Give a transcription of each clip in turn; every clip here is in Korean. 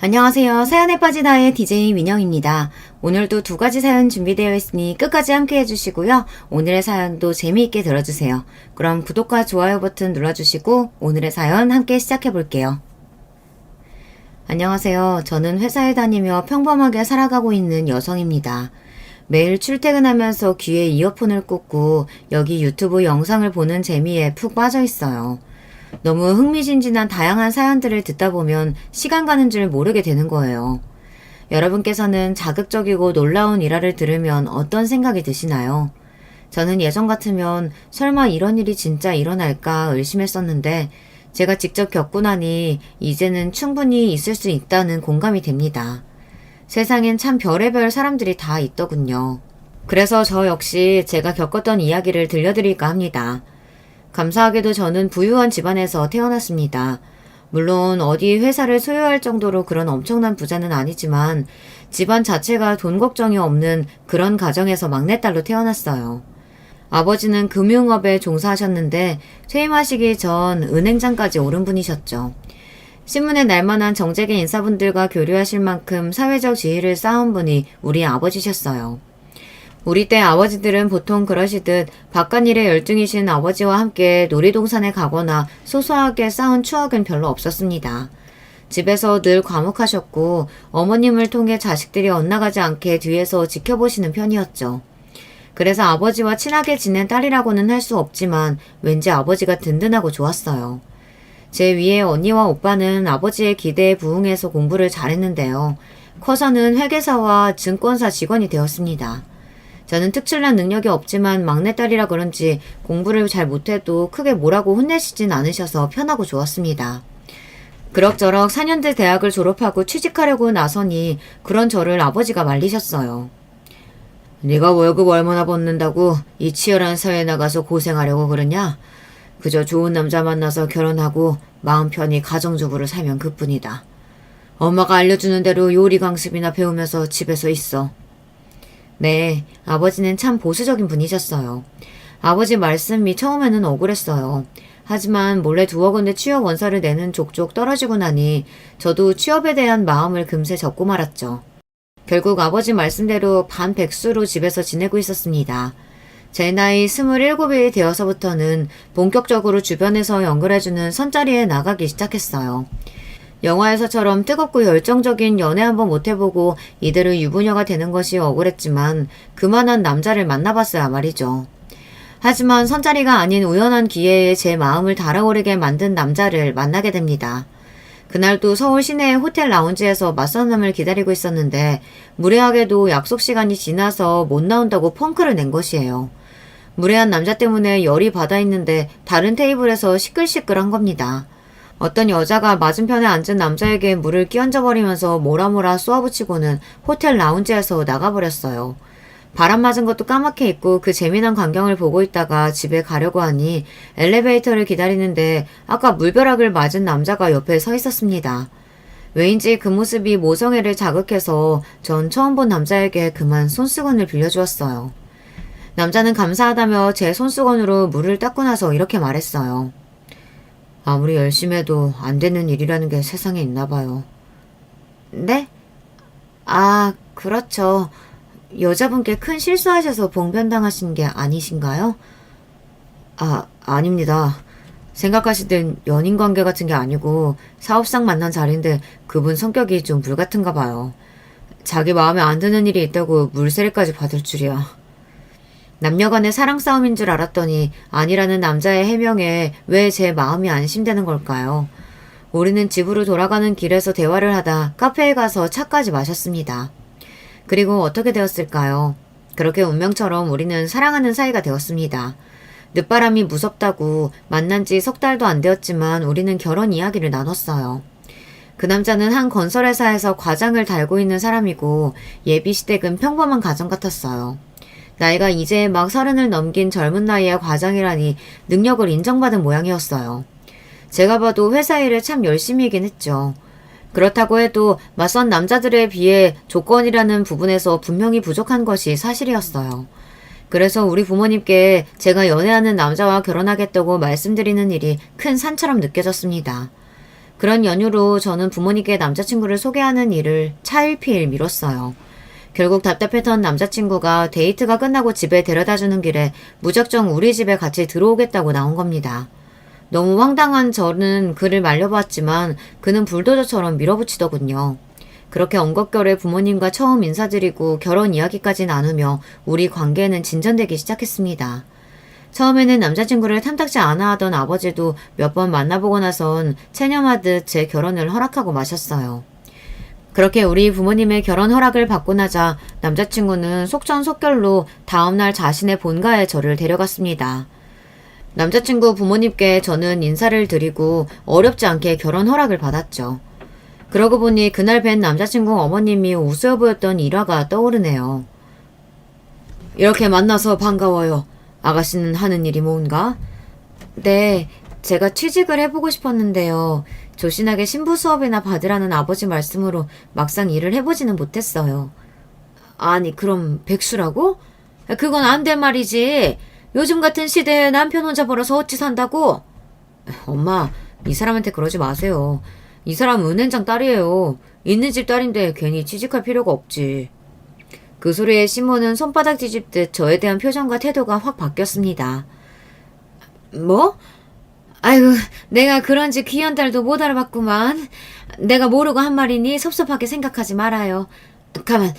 안녕하세요. 사연에 빠진 아이의 DJ 민영입니다. 오늘도 두 가지 사연 준비되어 있으니 끝까지 함께 해주시고요. 오늘의 사연도 재미있게 들어주세요. 그럼 구독과 좋아요 버튼 눌러주시고 오늘의 사연 함께 시작해 볼게요. 안녕하세요. 저는 회사에 다니며 평범하게 살아가고 있는 여성입니다. 매일 출퇴근하면서 귀에 이어폰을 꽂고 여기 유튜브 영상을 보는 재미에 푹 빠져 있어요. 너무 흥미진진한 다양한 사연들을 듣다 보면 시간 가는 줄 모르게 되는 거예요. 여러분께서는 자극적이고 놀라운 일화를 들으면 어떤 생각이 드시나요? 저는 예전 같으면 설마 이런 일이 진짜 일어날까 의심했었는데 제가 직접 겪고 나니 이제는 충분히 있을 수 있다는 공감이 됩니다. 세상엔 참 별의별 사람들이 다 있더군요. 그래서 저 역시 제가 겪었던 이야기를 들려드릴까 합니다. 감사하게도 저는 부유한 집안에서 태어났습니다. 물론 어디 회사를 소유할 정도로 그런 엄청난 부자는 아니지만 집안 자체가 돈 걱정이 없는 그런 가정에서 막내딸로 태어났어요. 아버지는 금융업에 종사하셨는데 퇴임하시기 전 은행장까지 오른 분이셨죠. 신문에 날만한 정재계 인사분들과 교류하실 만큼 사회적 지위를 쌓은 분이 우리 아버지셨어요. 우리 때 아버지들은 보통 그러시듯 바깥일에 열중이신 아버지와 함께 놀이동산에 가거나 소소하게 쌓은 추억은 별로 없었습니다. 집에서 늘 과묵하셨고 어머님을 통해 자식들이 엇나가지 않게 뒤에서 지켜보시는 편이었죠. 그래서 아버지와 친하게 지낸 딸이라고는 할 수 없지만 왠지 아버지가 든든하고 좋았어요. 제 위에 언니와 오빠는 아버지의 기대에 부응해서 공부를 잘했는데요. 커서는 회계사와 증권사 직원이 되었습니다. 저는 특출난 능력이 없지만 막내딸이라 그런지 공부를 잘 못해도 크게 뭐라고 혼내시진 않으셔서 편하고 좋았습니다. 그럭저럭 4년제 대학을 졸업하고 취직하려고 나서니 그런 저를 아버지가 말리셨어요. 네가 월급 얼마나 받는다고 이 치열한 사회에 나가서 고생하려고 그러냐? 그저 좋은 남자 만나서 결혼하고 마음 편히 가정주부로 살면 그뿐이다. 엄마가 알려주는 대로 요리 강습이나 배우면서 집에서 있어. 네, 아버지는 참 보수적인 분이셨어요. 아버지 말씀이 처음에는 억울했어요. 하지만 몰래 2억 원의 취업 원서를 내는 족족 떨어지고 나니 저도 취업에 대한 마음을 금세 접고 말았죠. 결국 아버지 말씀대로 반백수로 집에서 지내고 있었습니다. 제 나이 27이 되어서부터는 본격적으로 주변에서 연결해주는 선자리에 나가기 시작했어요. 영화에서처럼 뜨겁고 열정적인 연애 한번 못해보고 이대로 유부녀가 되는 것이 억울했지만 그만한 남자를 만나봤어야 말이죠. 하지만 선자리가 아닌 우연한 기회에 제 마음을 달아오르게 만든 남자를 만나게 됩니다. 그날도 서울 시내의 호텔 라운지에서 맞선남을 기다리고 있었는데 무례하게도 약속 시간이 지나서 못 나온다고 펑크를 낸 것이에요. 무례한 남자 때문에 열이 받아있는데 다른 테이블에서 시끌시끌한 겁니다. 어떤 여자가 맞은편에 앉은 남자에게 물을 끼얹어버리면서 뭐라뭐라 쏘아붙이고는 호텔 라운지에서 나가버렸어요. 바람 맞은 것도 까맣게 잊고 그 재미난 광경을 보고 있다가 집에 가려고 하니 엘리베이터를 기다리는데 아까 물벼락을 맞은 남자가 옆에 서 있었습니다. 왜인지 그 모습이 모성애를 자극해서 전 처음 본 남자에게 그만 손수건을 빌려주었어요. 남자는 감사하다며 제 손수건으로 물을 닦고 나서 이렇게 말했어요. 아무리 열심히 해도 안 되는 일이라는 게 세상에 있나 봐요. 네? 아, 그렇죠. 여자분께 큰 실수하셔서 봉변당하신 게 아니신가요? 아, 아닙니다. 생각하시던 연인관계 같은 게 아니고 사업상 만난 자리인데 그분 성격이 좀 불같은가 봐요. 자기 마음에 안 드는 일이 있다고 물세례까지 받을 줄이야. 남녀 간의 사랑 싸움인 줄 알았더니 아니라는 남자의 해명에 왜 제 마음이 안심되는 걸까요? 우리는 집으로 돌아가는 길에서 대화를 하다 카페에 가서 차까지 마셨습니다. 그리고 어떻게 되었을까요? 그렇게 운명처럼 우리는 사랑하는 사이가 되었습니다. 늦바람이 무섭다고 만난 지 3달도 안 되었지만 우리는 결혼 이야기를 나눴어요. 그 남자는 한 건설회사에서 과장을 달고 있는 사람이고 예비시댁은 평범한 가정 같았어요. 나이가 이제 막 30을 넘긴 젊은 나이에 과장이라니 능력을 인정받은 모양이었어요. 제가 봐도 회사 일을 참 열심히 하긴 했죠. 그렇다고 해도 맞선 남자들에 비해 조건이라는 부분에서 분명히 부족한 것이 사실이었어요. 그래서 우리 부모님께 제가 연애하는 남자와 결혼하겠다고 말씀드리는 일이 큰 산처럼 느껴졌습니다. 그런 연유로 저는 부모님께 남자친구를 소개하는 일을 차일피일 미뤘어요. 결국 답답했던 남자친구가 데이트가 끝나고 집에 데려다주는 길에 무작정 우리 집에 같이 들어오겠다고 나온 겁니다. 너무 황당한 저는 그를 말려봤지만 그는 불도저처럼 밀어붙이더군요. 그렇게 엉겁결에 부모님과 처음 인사드리고 결혼 이야기까지 나누며 우리 관계는 진전되기 시작했습니다. 처음에는 남자친구를 탐탁지 않아 하던 아버지도 몇 번 만나보고 나선 체념하듯 제 결혼을 허락하고 마셨어요. 그렇게 우리 부모님의 결혼 허락을 받고 나자 남자친구는 속전속결로 다음날 자신의 본가에 저를 데려갔습니다. 남자친구 부모님께 저는 인사를 드리고 어렵지 않게 결혼 허락을 받았죠. 그러고 보니 그날 뵌 남자친구 어머님이 우스워 보였던 일화가 떠오르네요. 이렇게 만나서 반가워요. 아가씨는 하는 일이 뭔가? 네, 제가 취직을 해보고 싶었는데요. 조신하게 신부 수업이나 받으라는 아버지 말씀으로 막상 일을 해보지는 못했어요. 아니, 그럼 백수라고? 그건 안 될 말이지. 요즘 같은 시대에 남편 혼자 벌어서 어찌 산다고? 엄마, 이 사람한테 그러지 마세요. 이 사람 은행장 딸이에요. 있는 집 딸인데 괜히 취직할 필요가 없지. 그 소리에 시몬은 손바닥 뒤집듯 저에 대한 표정과 태도가 확 바뀌었습니다. 뭐? 아이고, 내가 그런지 귀한 딸도 못 알아봤구만. 내가 모르고 한 말이니 섭섭하게 생각하지 말아요. 가만,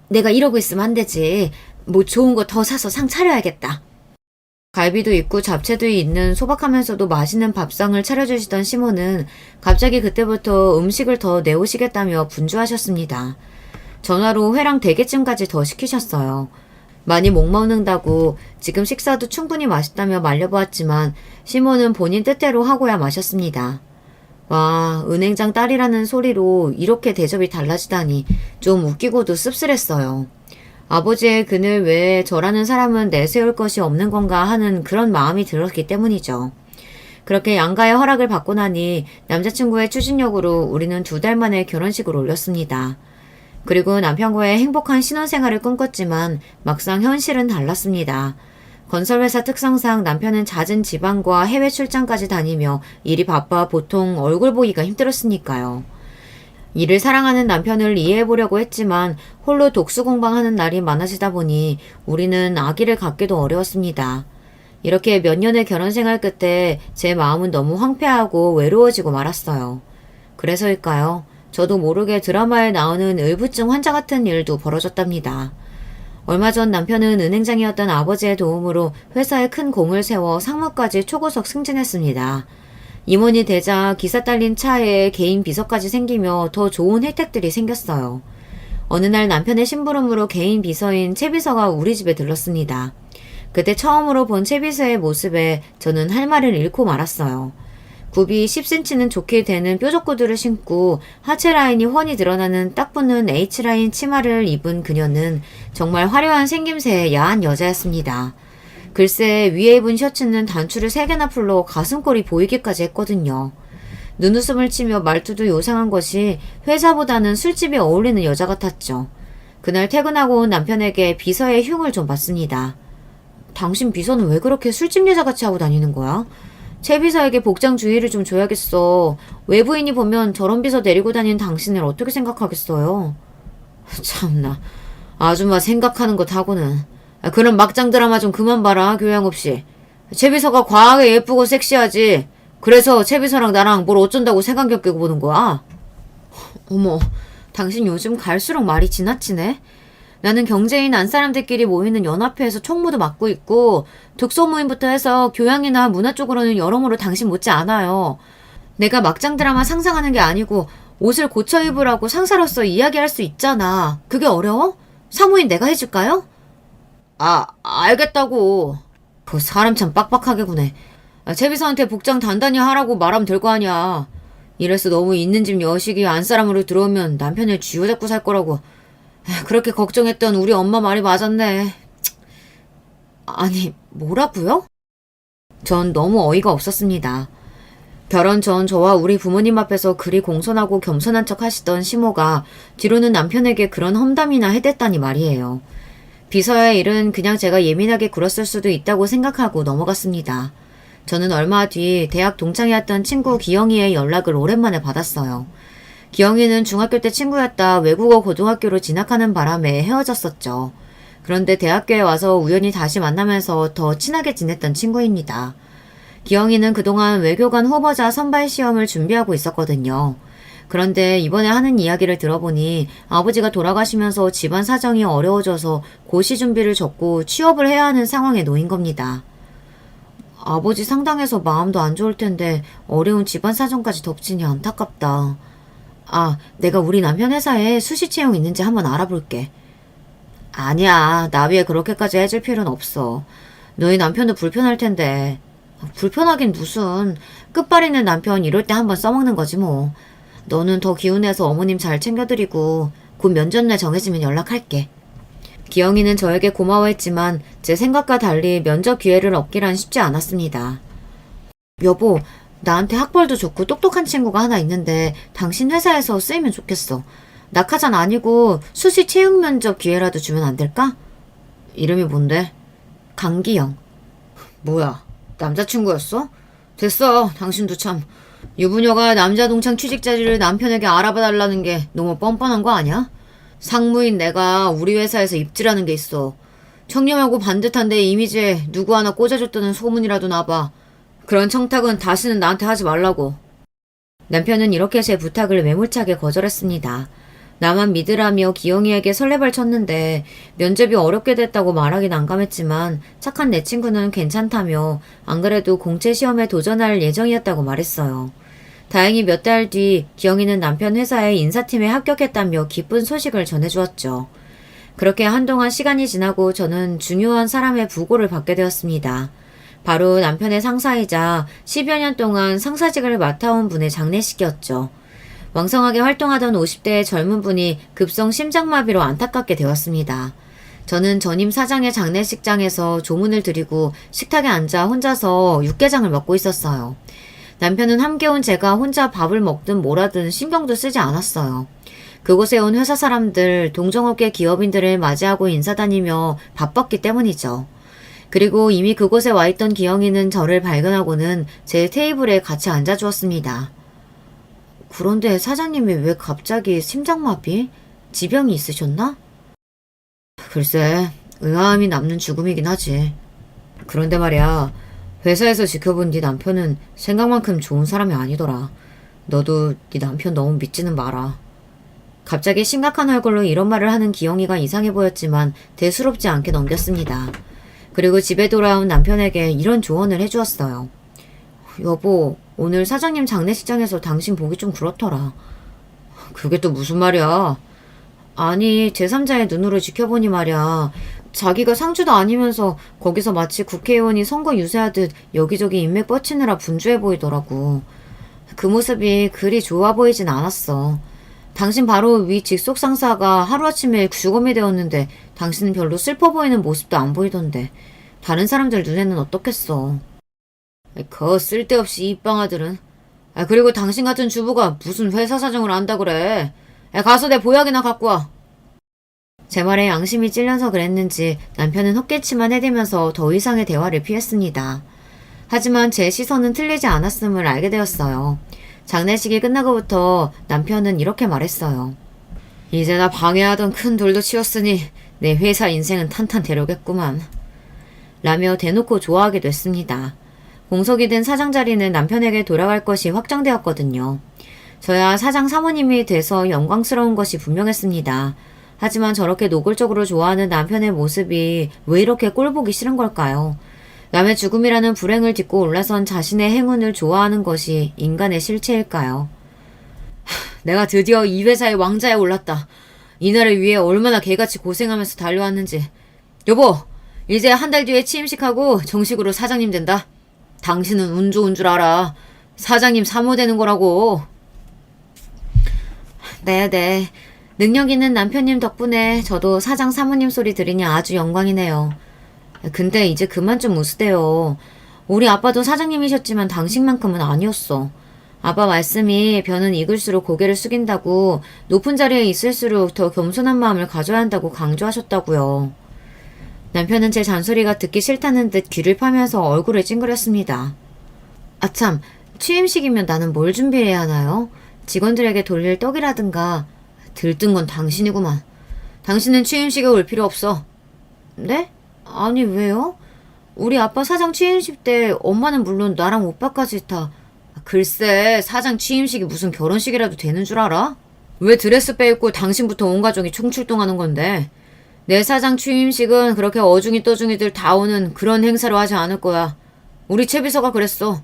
내가 이러고 있으면 안 되지. 뭐 좋은 거 더 사서 상 차려야겠다. 갈비도 있고 잡채도 있는 소박하면서도 맛있는 밥상을 차려주시던 시몬은 갑자기 그때부터 음식을 더 내오시겠다며 분주하셨습니다. 전화로 회랑 대게찜까지 더 시키셨어요. 많이 못 먹는다고 지금 식사도 충분히 맛있다며 말려보았지만 시몬은 본인 뜻대로 하고야 마셨습니다. 와, 은행장 딸이라는 소리로 이렇게 대접이 달라지다니 좀 웃기고도 씁쓸했어요. 아버지의 그늘 외에 저라는 사람은 내세울 것이 없는 건가 하는 그런 마음이 들었기 때문이죠. 그렇게 양가의 허락을 받고 나니 남자친구의 추진력으로 우리는 2달 만에 결혼식을 올렸습니다. 그리고 남편과의 행복한 신혼생활을 꿈꿨지만 막상 현실은 달랐습니다. 건설회사 특성상 남편은 잦은 지방과 해외 출장까지 다니며 일이 바빠 보통 얼굴 보기가 힘들었으니까요. 일을 사랑하는 남편을 이해해보려고 했지만 홀로 독수공방하는 날이 많아지다 보니 우리는 아기를 갖기도 어려웠습니다. 이렇게 몇 년의 결혼생활 끝에 제 마음은 너무 황폐하고 외로워지고 말았어요. 그래서일까요? 저도 모르게 드라마에 나오는 의부증 환자 같은 일도 벌어졌답니다. 얼마 전 남편은 은행장이었던 아버지의 도움으로 회사에 큰 공을 세워 상무까지 초고속 승진했습니다. 임원이 되자 기사 딸린 차에 개인 비서까지 생기며 더 좋은 혜택들이 생겼어요. 어느 날 남편의 심부름으로 개인 비서인 최 비서가 우리 집에 들렀습니다. 그때 처음으로 본 최 비서의 모습에 저는 할 말을 잃고 말았어요. 굽이 10cm는 좋게 되는 뾰족 구두를 신고 하체 라인이 훤히 드러나는 딱 붙는 H라인 치마를 입은 그녀는 정말 화려한 생김새의 야한 여자였습니다. 글쎄 위에 입은 셔츠는 단추를 3개나 풀러 가슴골이 보이기까지 했거든요. 눈웃음을 치며 말투도 요상한 것이 회사보다는 술집에 어울리는 여자 같았죠. 그날 퇴근하고 온 남편에게 비서의 흉을 좀 봤습니다. 당신 비서는 왜 그렇게 술집 여자같이 하고 다니는 거야? 최 비서에게 복장 주의를 좀 줘야겠어. 외부인이 보면 저런 비서 데리고 다니는 당신을 어떻게 생각하겠어요? 참나, 아줌마 생각하는 것 하고는. 그런 막장 드라마 좀 그만 봐라, 교양 없이. 최 비서가 과하게 예쁘고 섹시하지. 그래서 최 비서랑 나랑 뭘 어쩐다고 색안경 끼고 보는 거야? 어머, 당신 요즘 갈수록 말이 지나치네? 나는 경제인 안사람들끼리 모이는 연합회에서 총무도 맡고 있고 독서 모임부터 해서 교양이나 문화 쪽으로는 여러모로 당신 못지 않아요. 내가 막장 드라마 상상하는 게 아니고 옷을 고쳐 입으라고 상사로서 이야기할 수 있잖아. 그게 어려워? 사무인 내가 해줄까요? 알겠다고. 그 사람 참 빡빡하게 구네. 최 비서한테 복장 단단히 하라고 말하면 될 거 아니야. 이래서 너무 있는 집 여식이 안사람으로 들어오면 남편을 쥐어잡고 살 거라고. 그렇게 걱정했던 우리 엄마 말이 맞았네. 아니, 뭐라고요? 전 너무 어이가 없었습니다. 결혼 전 저와 우리 부모님 앞에서 그리 공손하고 겸손한 척 하시던 시모가 뒤로는 남편에게 그런 험담이나 해댔다니 말이에요. 비서의 일은 그냥 제가 예민하게 굴었을 수도 있다고 생각하고 넘어갔습니다. 저는 얼마 뒤 대학 동창이었던 친구 기영이의 연락을 오랜만에 받았어요. 기영이는 중학교 때 친구였다 외국어 고등학교로 진학하는 바람에 헤어졌었죠. 그런데 대학교에 와서 우연히 다시 만나면서 더 친하게 지냈던 친구입니다. 기영이는 그동안 외교관 후보자 선발 시험을 준비하고 있었거든요. 그런데 이번에 하는 이야기를 들어보니 아버지가 돌아가시면서 집안 사정이 어려워져서 고시 준비를 접고 취업을 해야 하는 상황에 놓인 겁니다. 아버지 상당해서 마음도 안 좋을 텐데 어려운 집안 사정까지 덮치니 안타깝다. 아, 내가 우리 남편 회사에 수시 채용 있는지 한번 알아볼게. 아니야, 나위에 그렇게까지 해줄 필요는 없어. 너희 남편도 불편할 텐데. 불편하긴 무슨. 끝발 있는 남편 이럴 때 한번 써먹는 거지 뭐. 너는 더 기운내서 어머님 잘 챙겨드리고 곧 면접날 정해지면 연락할게. 기영이는 저에게 고마워했지만 제 생각과 달리 면접 기회를 얻기란 쉽지 않았습니다. 여보, 나한테 학벌도 좋고 똑똑한 친구가 하나 있는데 당신 회사에서 쓰이면 좋겠어. 낙하산 아니고 수시 채용 면접 기회라도 주면 안 될까? 이름이 뭔데? 강기영. 뭐야, 남자친구였어? 됐어, 당신도 참. 유부녀가 남자 동창 취직 자리를 남편에게 알아봐달라는 게 너무 뻔뻔한 거 아니야? 상무인 내가 우리 회사에서 입지라는 게 있어. 청렴하고 반듯한 내 이미지에 누구 하나 꽂아줬다는 소문이라도 나봐. 그런 청탁은 다시는 나한테 하지 말라고. 남편은 이렇게 제 부탁을 매몰차게 거절했습니다. 나만 믿으라며 기영이에게 설레발 쳤는데 면접이 어렵게 됐다고 말하기 난감했지만 착한 내 친구는 괜찮다며 안 그래도 공채 시험에 도전할 예정이었다고 말했어요. 다행히 몇 달 뒤 기영이는 남편 회사의 인사팀에 합격했다며 기쁜 소식을 전해주었죠. 그렇게 한동안 시간이 지나고 저는 중요한 사람의 부고를 받게 되었습니다. 바로 남편의 상사이자 10여 년 동안 상사직을 맡아온 분의 장례식이었죠. 왕성하게 활동하던 50대의 젊은 분이 급성 심장마비로 안타깝게 되었습니다. 저는 전임 사장의 장례식장에서 조문을 드리고 식탁에 앉아 혼자서 육개장을 먹고 있었어요. 남편은 함께 온 제가 혼자 밥을 먹든 뭐라든 신경도 쓰지 않았어요. 그곳에 온 회사 사람들, 동종업계 기업인들을 맞이하고 인사다니며 바빴기 때문이죠. 그리고 이미 그곳에 와 있던 기영이는 저를 발견하고는 제 테이블에 같이 앉아주었습니다. 그런데 사장님이 왜 갑자기 심장마비? 지병이 있으셨나? 글쎄, 의아함이 남는 죽음이긴 하지. 그런데 말이야, 회사에서 지켜본 네 남편은 생각만큼 좋은 사람이 아니더라. 너도 네 남편 너무 믿지는 마라. 갑자기 심각한 얼굴로 이런 말을 하는 기영이가 이상해 보였지만 대수롭지 않게 넘겼습니다. 그리고 집에 돌아온 남편에게 이런 조언을 해주었어요. 여보, 오늘 사장님 장례식장에서 당신 보기 좀 그렇더라. 그게 또 무슨 말이야? 아니, 제3자의 눈으로 지켜보니 말이야. 자기가 상주도 아니면서 거기서 마치 국회의원이 선거 유세하듯 여기저기 인맥 뻗치느라 분주해 보이더라고. 그 모습이 그리 좋아 보이진 않았어. 당신 바로 위 직속 상사가 하루아침에 죽음이 되었는데 당신은 별로 슬퍼 보이는 모습도 안 보이던데 다른 사람들 눈에는 어떻겠어. 그 쓸데없이 입방아들은. 그리고 당신 같은 주부가 무슨 회사 사정을 안다 그래. 가서 내 보약이나 갖고 와. 제 말에 양심이 찔려서 그랬는지 남편은 헛기침만 해대면서 더 이상의 대화를 피했습니다. 하지만 제 시선은 틀리지 않았음을 알게 되었어요. 장례식이 끝나고부터 남편은 이렇게 말했어요. 이제 나 방해하던 큰 돌도 치웠으니 내 회사 인생은 탄탄대로겠구만. 라며 대놓고 좋아하게 됐습니다. 공석이 된 사장 자리는 남편에게 돌아갈 것이 확정되었거든요. 저야 사장 사모님이 돼서 영광스러운 것이 분명했습니다. 하지만 저렇게 노골적으로 좋아하는 남편의 모습이 왜 이렇게 꼴보기 싫은 걸까요? 남의 죽음이라는 불행을 딛고 올라선 자신의 행운을 좋아하는 것이 인간의 실체일까요? 내가 드디어 이 회사의 왕자에 올랐다. 이날을 위해 얼마나 개같이 고생하면서 달려왔는지. 여보, 이제 한 달 뒤에 취임식하고 정식으로 사장님 된다. 당신은 운 좋은 줄 알아. 사장님 사모 되는 거라고. 네네. 능력 있는 남편님 덕분에 저도 사장 사모님 소리 들으니 아주 영광이네요. 근데 이제 그만 좀 웃으세요. 우리 아빠도 사장님이셨지만 당신만큼은 아니었어. 아빠 말씀이 벼는 익을수록 고개를 숙인다고 높은 자리에 있을수록 더 겸손한 마음을 가져야 한다고 강조하셨다고요. 남편은 제 잔소리가 듣기 싫다는 듯 귀를 파면서 얼굴을 찡그렸습니다. 아참, 취임식이면 나는 뭘 준비해야 하나요? 직원들에게 돌릴 떡이라든가. 들뜬 건 당신이구만. 당신은 취임식에 올 필요 없어. 네? 아니, 왜요? 우리 아빠 사장 취임식 때 엄마는 물론 나랑 오빠까지 다. 글쎄, 사장 취임식이 무슨 결혼식이라도 되는 줄 알아? 왜 드레스 빼입고 당신부터 온 가족이 총출동하는 건데? 내 사장 취임식은 그렇게 어중이 떠중이들 다 오는 그런 행사로 하지 않을 거야. 우리 채비서가 그랬어.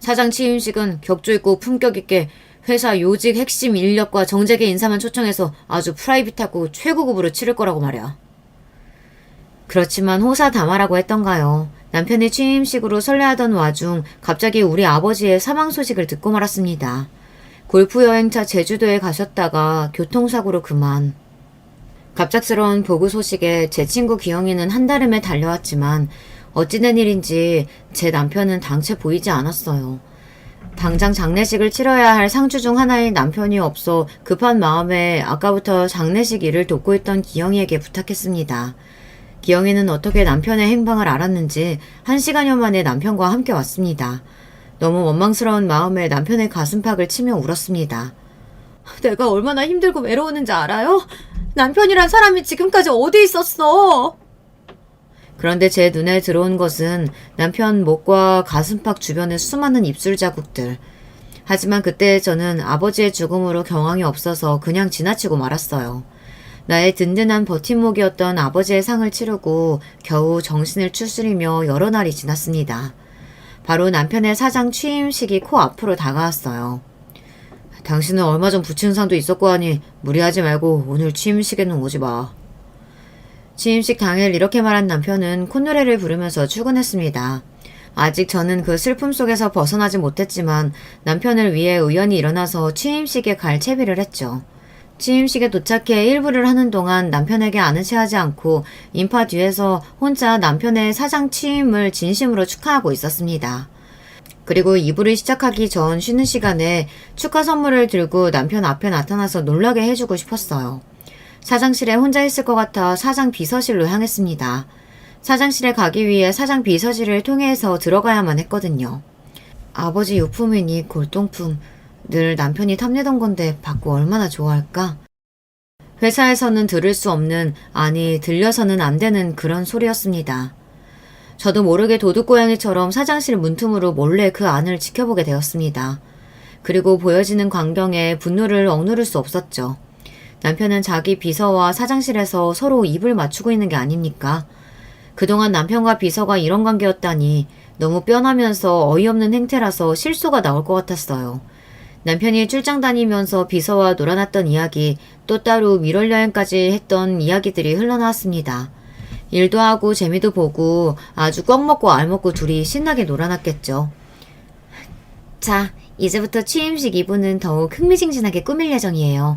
사장 취임식은 격조 있고 품격 있게 회사 요직 핵심 인력과 정재계 인사만 초청해서 아주 프라이빗하고 최고급으로 치를 거라고 말이야. 그렇지만 호사다마라고 했던가요. 남편의 취임식으로 설레하던 와중 갑자기 우리 아버지의 사망 소식을 듣고 말았습니다. 골프 여행차 제주도에 가셨다가 교통사고로 그만. 갑작스러운 보고 소식에 제 친구 기영이는 한달음에 달려왔지만 어찌된 일인지 제 남편은 당최 보이지 않았어요. 당장 장례식을 치러야 할 상주 중 하나인 남편이 없어 급한 마음에 아까부터 장례식 일을 돕고 있던 기영이에게 부탁했습니다. 기영이는 어떻게 남편의 행방을 알았는지 1시간여 만에 남편과 함께 왔습니다. 너무 원망스러운 마음에 남편의 가슴팍을 치며 울었습니다. 내가 얼마나 힘들고 외로웠는지 알아요? 남편이란 사람이 지금까지 어디 있었어? 그런데 제 눈에 들어온 것은 남편 목과 가슴팍 주변의 수많은 입술 자국들. 하지만 그때 저는 아버지의 죽음으로 경황이 없어서 그냥 지나치고 말았어요. 나의 든든한 버팀목이었던 아버지의 상을 치르고 겨우 정신을 추스리며 여러 날이 지났습니다. 바로 남편의 사장 취임식이 코앞으로 다가왔어요. 당신은 얼마 전 부친상도 있었고 하니 무리하지 말고 오늘 취임식에는 오지 마. 취임식 당일 이렇게 말한 남편은 콧노래를 부르면서 출근했습니다. 아직 저는 그 슬픔 속에서 벗어나지 못했지만 남편을 위해 의연히 일어나서 취임식에 갈 채비를 했죠. 취임식에 도착해 일부를 하는 동안 남편에게 아는 체하지 않고 인파 뒤에서 혼자 남편의 사장 취임을 진심으로 축하하고 있었습니다. 그리고 이부를 시작하기 전 쉬는 시간에 축하 선물을 들고 남편 앞에 나타나서 놀라게 해주고 싶었어요. 사장실에 혼자 있을 것 같아 사장 비서실로 향했습니다. 사장실에 가기 위해 사장 비서실을 통해서 들어가야만 했거든요. 아버지 유품이니 골동품. 늘 남편이 탐내던 건데 받고 얼마나 좋아할까? 회사에서는 들을 수 없는, 아니 들려서는 안 되는 그런 소리였습니다. 저도 모르게 도둑고양이처럼 사장실 문틈으로 몰래 그 안을 지켜보게 되었습니다. 그리고 보여지는 광경에 분노를 억누를 수 없었죠. 남편은 자기 비서와 사장실에서 서로 입을 맞추고 있는 게 아닙니까? 그동안 남편과 비서가 이런 관계였다니 너무 뼈나면서 어이없는 행태라서 실소가 나올 것 같았어요. 남편이 출장 다니면서 비서와 놀아났던 이야기, 또 따로 미월 여행까지 했던 이야기들이 흘러나왔습니다. 일도 하고 재미도 보고 아주 꽉 먹고 알 먹고 둘이 신나게 놀아났겠죠. 자, 이제부터 취임식 이브는 더욱 흥미진진하게 꾸밀 예정이에요.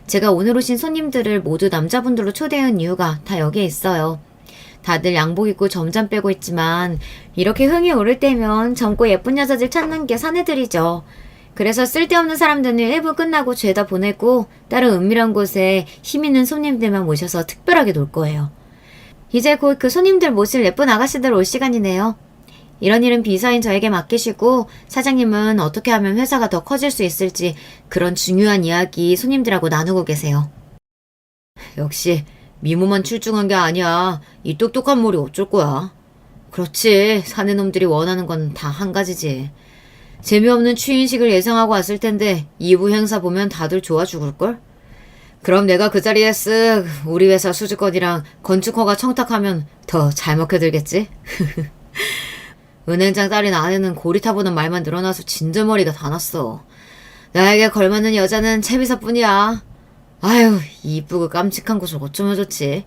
제가 오늘 오신 손님들을 모두 남자분들로 초대한 이유가 다 여기에 있어요. 다들 양복 입고 점잠 빼고 있지만 이렇게 흥이 오를 때면 젊고 예쁜 여자들 찾는 게 사내들이죠. 그래서 쓸데없는 사람들은 1부 끝나고 죄다 보내고 다른 은밀한 곳에 힘 있는 손님들만 모셔서 특별하게 놀 거예요. 이제 곧 그 손님들 모실 예쁜 아가씨들 올 시간이네요. 이런 일은 비서인 저에게 맡기시고 사장님은 어떻게 하면 회사가 더 커질 수 있을지 그런 중요한 이야기 손님들하고 나누고 계세요. 역시 미모만 출중한 게 아니야. 이 똑똑한 머리 어쩔 거야. 그렇지. 사내놈들이 원하는 건 다 한 가지지. 재미없는 취임식을 예상하고 왔을 텐데 2부 행사 보면 다들 좋아 죽을걸? 그럼 내가 그 자리에 쓱 우리 회사 수주건이랑 건축허가 청탁하면 더 잘 먹혀들겠지? 은행장 딸인 아내는 고리타보는 말만 늘어나서 진저머리가 다 났어. 나에게 걸맞는 여자는 채비사뿐이야. 아유, 이쁘고 깜찍한 곳을 어쩌면 좋지.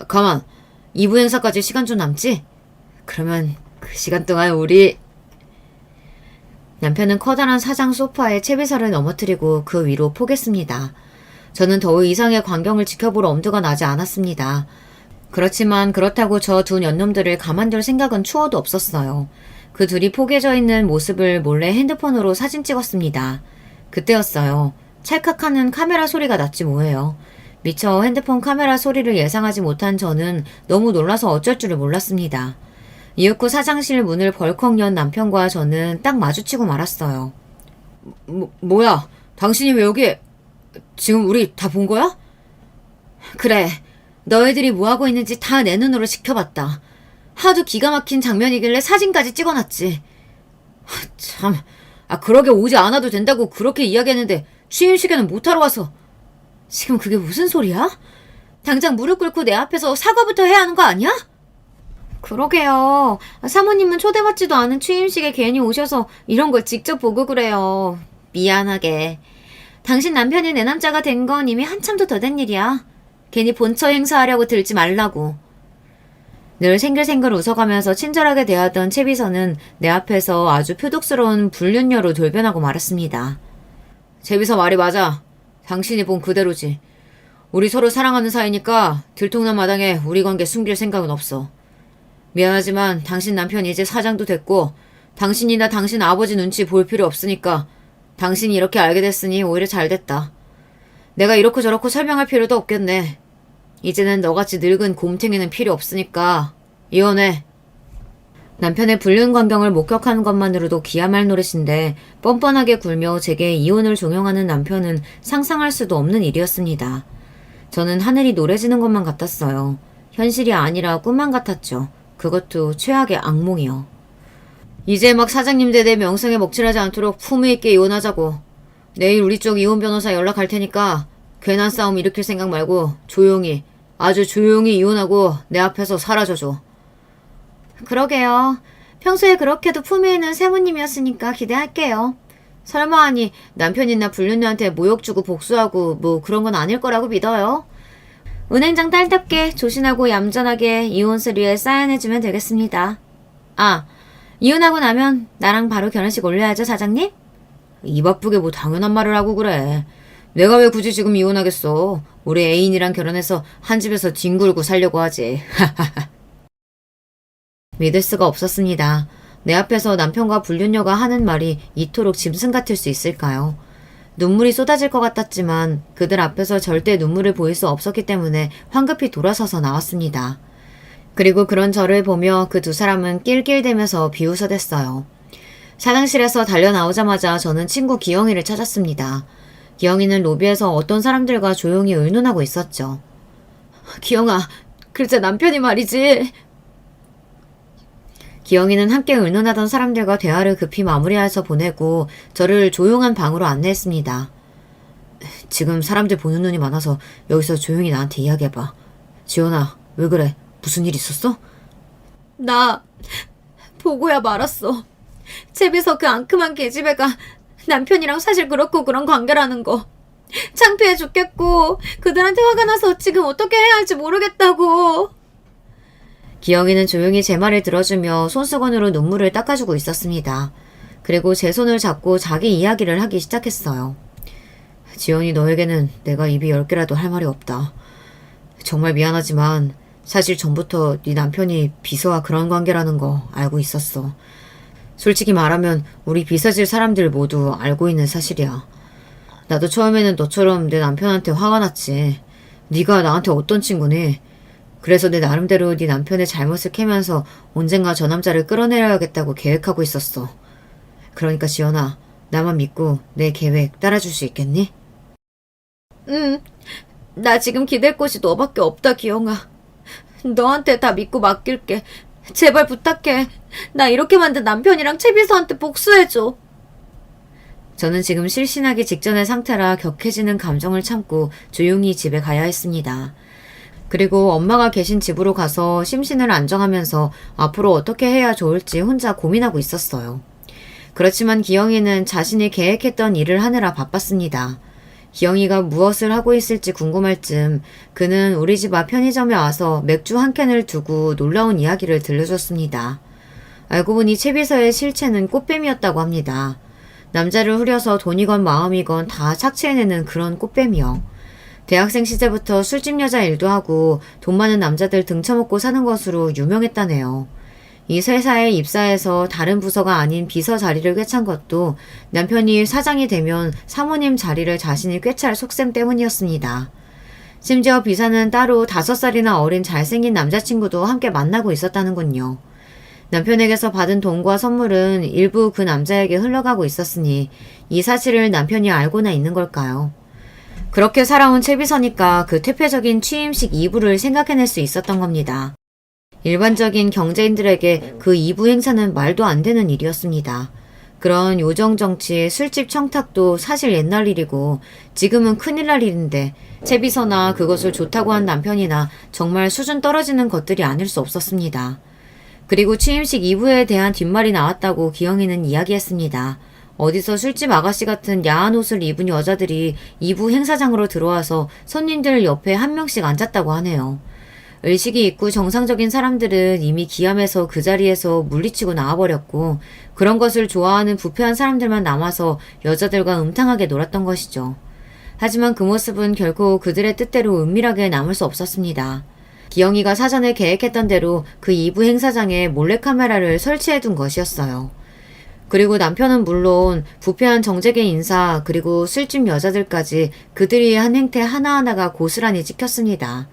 가만, 2부 행사까지 시간 좀 남지? 그러면 그 시간 동안 우리... 남편은 커다란 사장 소파에 채비사를 넘어뜨리고 그 위로 포겠습니다. 저는 더 이상의 광경을 지켜볼 엄두가 나지 않았습니다. 그렇지만 그렇다고 저 두 년놈들을 가만둘 생각은 추워도 없었어요. 그 둘이 포개져 있는 모습을 몰래 핸드폰으로 사진 찍었습니다. 그때였어요. 찰칵하는 카메라 소리가 났지 뭐예요. 미처 핸드폰 카메라 소리를 예상하지 못한 저는 너무 놀라서 어쩔 줄을 몰랐습니다. 이윽고 사장실 문을 벌컥 연 남편과 저는 딱 마주치고 말았어요. 뭐야? 당신이 왜 여기? 지금 우리 다 본 거야? 그래. 너희들이 뭐하고 있는지 다 내 눈으로 지켜봤다. 하도 기가 막힌 장면이길래 사진까지 찍어놨지. 참, 그러게 오지 않아도 된다고 그렇게 이야기했는데 취임식에는 못하러 와서. 지금 그게 무슨 소리야? 당장 무릎 꿇고 내 앞에서 사과부터 해야 하는 거 아니야? 그러게요. 사모님은 초대받지도 않은 취임식에 괜히 오셔서 이런 걸 직접 보고 그래요. 미안하게. 당신 남편이 내 남자가 된 건 이미 한참도 더 된 일이야. 괜히 본처 행사하려고 들지 말라고. 늘 생글생글 웃어가면서 친절하게 대하던 채 비서는 내 앞에서 아주 표독스러운 불륜녀로 돌변하고 말았습니다. 채 비서 말이 맞아. 당신이 본 그대로지. 우리 서로 사랑하는 사이니까 들통난 마당에 우리 관계 숨길 생각은 없어. 미안하지만 당신 남편이 이제 사장도 됐고 당신이나 당신 아버지 눈치 볼 필요 없으니까 당신이 이렇게 알게 됐으니 오히려 잘 됐다. 내가 이렇고 저렇고 설명할 필요도 없겠네. 이제는 너같이 늙은 곰탱이는 필요 없으니까 이혼해. 남편의 불륜 광경을 목격하는 것만으로도 기야말 노릇인데 뻔뻔하게 굴며 제게 이혼을 종용하는 남편은 상상할 수도 없는 일이었습니다. 저는 하늘이 노래지는 것만 같았어요. 현실이 아니라 꿈만 같았죠. 그것도 최악의 악몽이요. 이제 막 사장님 대대 명성에 먹칠하지 않도록 품위 있게 이혼하자고. 내일 우리 쪽 이혼 변호사 연락할 테니까 괜한 싸움 일으킬 생각 말고 조용히, 아주 조용히 이혼하고 내 앞에서 사라져줘. 그러게요. 평소에 그렇게도 품위 있는 세무님이었으니까 기대할게요. 설마 하니 남편이나 불륜녀한테 모욕 주고 복수하고 뭐 그런 건 아닐 거라고 믿어요. 은행장 딸답게 조신하고 얌전하게 이혼 서류에 사인해주면 되겠습니다. 이혼하고 나면 나랑 바로 결혼식 올려야죠, 사장님? 입 아프게 뭐 당연한 말을 하고 그래. 내가 왜 굳이 지금 이혼하겠어. 우리 애인이랑 결혼해서 한 집에서 뒹굴고 살려고 하지. 믿을 수가 없었습니다. 내 앞에서 남편과 불륜녀가 하는 말이 이토록 짐승 같을 수 있을까요? 눈물이 쏟아질 것 같았지만 그들 앞에서 절대 눈물을 보일 수 없었기 때문에 황급히 돌아서서 나왔습니다. 그리고 그런 저를 보며 그 두 사람은 낄낄대면서 비웃어댔어요. 사장실에서 달려나오자마자 저는 친구 기영이를 찾았습니다. 기영이는 로비에서 어떤 사람들과 조용히 의논하고 있었죠. 기영아, 글쎄 남편이 말이지. 기영이는 함께 의논하던 사람들과 대화를 급히 마무리해서 보내고 저를 조용한 방으로 안내했습니다. 지금 사람들 보는 눈이 많아서 여기서 조용히 나한테 이야기해봐. 지연아, 왜 그래? 무슨 일 있었어? 나 보고야 말았어. 집에서 그 앙큼한 계집애가 남편이랑 사실 그렇고 그런 관계라는 거. 창피해 죽겠고 그들한테 화가 나서 지금 어떻게 해야 할지 모르겠다고. 기영이는 조용히 제 말을 들어주며 손수건으로 눈물을 닦아주고 있었습니다. 그리고 제 손을 잡고 자기 이야기를 하기 시작했어요. 지연이, 너에게는 내가 입이 10개라도 할 말이 없다. 정말 미안하지만 사실 전부터 네 남편이 비서와 그런 관계라는 거 알고 있었어. 솔직히 말하면 우리 비서질 사람들 모두 알고 있는 사실이야. 나도 처음에는 너처럼 내 남편한테 화가 났지. 네가 나한테 어떤 친구니? 그래서 내 나름대로 네 남편의 잘못을 캐면서 언젠가 저 남자를 끌어내려야겠다고 계획하고 있었어. 그러니까 지연아, 나만 믿고 내 계획 따라줄 수 있겠니? 응, 나 지금 기댈 곳이 너밖에 없다, 기영아. 너한테 다 믿고 맡길게. 제발 부탁해. 나 이렇게 만든 남편이랑 채비서한테 복수해줘. 저는 지금 실신하기 직전의 상태라 격해지는 감정을 참고 조용히 집에 가야 했습니다. 그리고 엄마가 계신 집으로 가서 심신을 안정하면서 앞으로 어떻게 해야 좋을지 혼자 고민하고 있었어요. 그렇지만 기영이는 자신이 계획했던 일을 하느라 바빴습니다. 기영이가 무엇을 하고 있을지 궁금할 즈음 그는 우리 집 앞 편의점에 와서 맥주 한 캔을 두고 놀라운 이야기를 들려줬습니다. 알고 보니 채비서의 실체는 꽃뱀이었다고 합니다. 남자를 후려서 돈이건 마음이건 다 착취해내는 그런 꽃뱀이요. 대학생 시절부터 술집 여자 일도 하고 돈 많은 남자들 등쳐먹고 사는 것으로 유명했다네요. 이 회사에 입사해서 다른 부서가 아닌 비서 자리를 꿰찬 것도 남편이 사장이 되면 사모님 자리를 자신이 꿰찰 속셈 때문이었습니다. 심지어 비서는 따로 5살이나 어린 잘생긴 남자친구도 함께 만나고 있었다는군요. 남편에게서 받은 돈과 선물은 일부 그 남자에게 흘러가고 있었으니 이 사실을 남편이 알고나 있는 걸까요? 그렇게 살아온 채비서니까 그 퇴폐적인 취임식 이부를 생각해낼 수 있었던 겁니다. 일반적인 경제인들에게 그 이부 행사는 말도 안 되는 일이었습니다. 그런 요정정치, 술집 청탁도 사실 옛날 일이고 지금은 큰일 날 일인데 채비서나 그것을 좋다고 한 남편이나 정말 수준 떨어지는 것들이 아닐 수 없었습니다. 그리고 취임식 이부에 대한 뒷말이 나왔다고 기영이는 이야기했습니다. 어디서 술집 아가씨 같은 야한 옷을 입은 여자들이 이부 행사장으로 들어와서 손님들 옆에 한 명씩 앉았다고 하네요. 의식이 있고 정상적인 사람들은 이미 기암에서 그 자리에서 물리치고 나와버렸고 그런 것을 좋아하는 부패한 사람들만 남아서 여자들과 음탕하게 놀았던 것이죠. 하지만 그 모습은 결코 그들의 뜻대로 은밀하게 남을 수 없었습니다. 기영이가 사전에 계획했던 대로 그 2부 행사장에 몰래카메라를 설치해둔 것이었어요. 그리고 남편은 물론 부패한 정재계 인사 그리고 술집 여자들까지 그들이 한 행태 하나하나가 고스란히 찍혔습니다.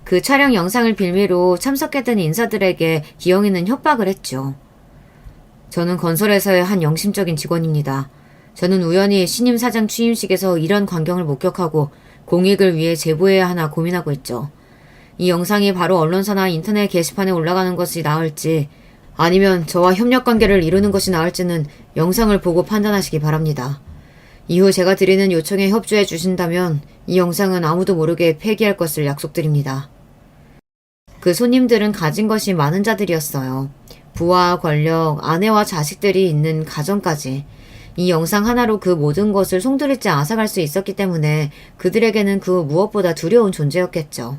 그 촬영 영상을 빌미로 참석했던 인사들에게 기영이는 협박을 했죠. 저는 건설회사의 한 영심적인 직원입니다. 저는 우연히 신임 사장 취임식에서 이런 광경을 목격하고 공익을 위해 제보해야 하나 고민하고 있죠. 이 영상이 바로 언론사나 인터넷 게시판에 올라가는 것이 나을지 아니면 저와 협력관계를 이루는 것이 나을지는 영상을 보고 판단하시기 바랍니다. 이후 제가 드리는 요청에 협조해 주신다면 이 영상은 아무도 모르게 폐기할 것을 약속드립니다. 그 손님들은 가진 것이 많은 자들이었어요. 부와 권력, 아내와 자식들이 있는 가정까지. 이 영상 하나로 그 모든 것을 송두리째 앗아갈 수 있었기 때문에 그들에게는 그 무엇보다 두려운 존재였겠죠.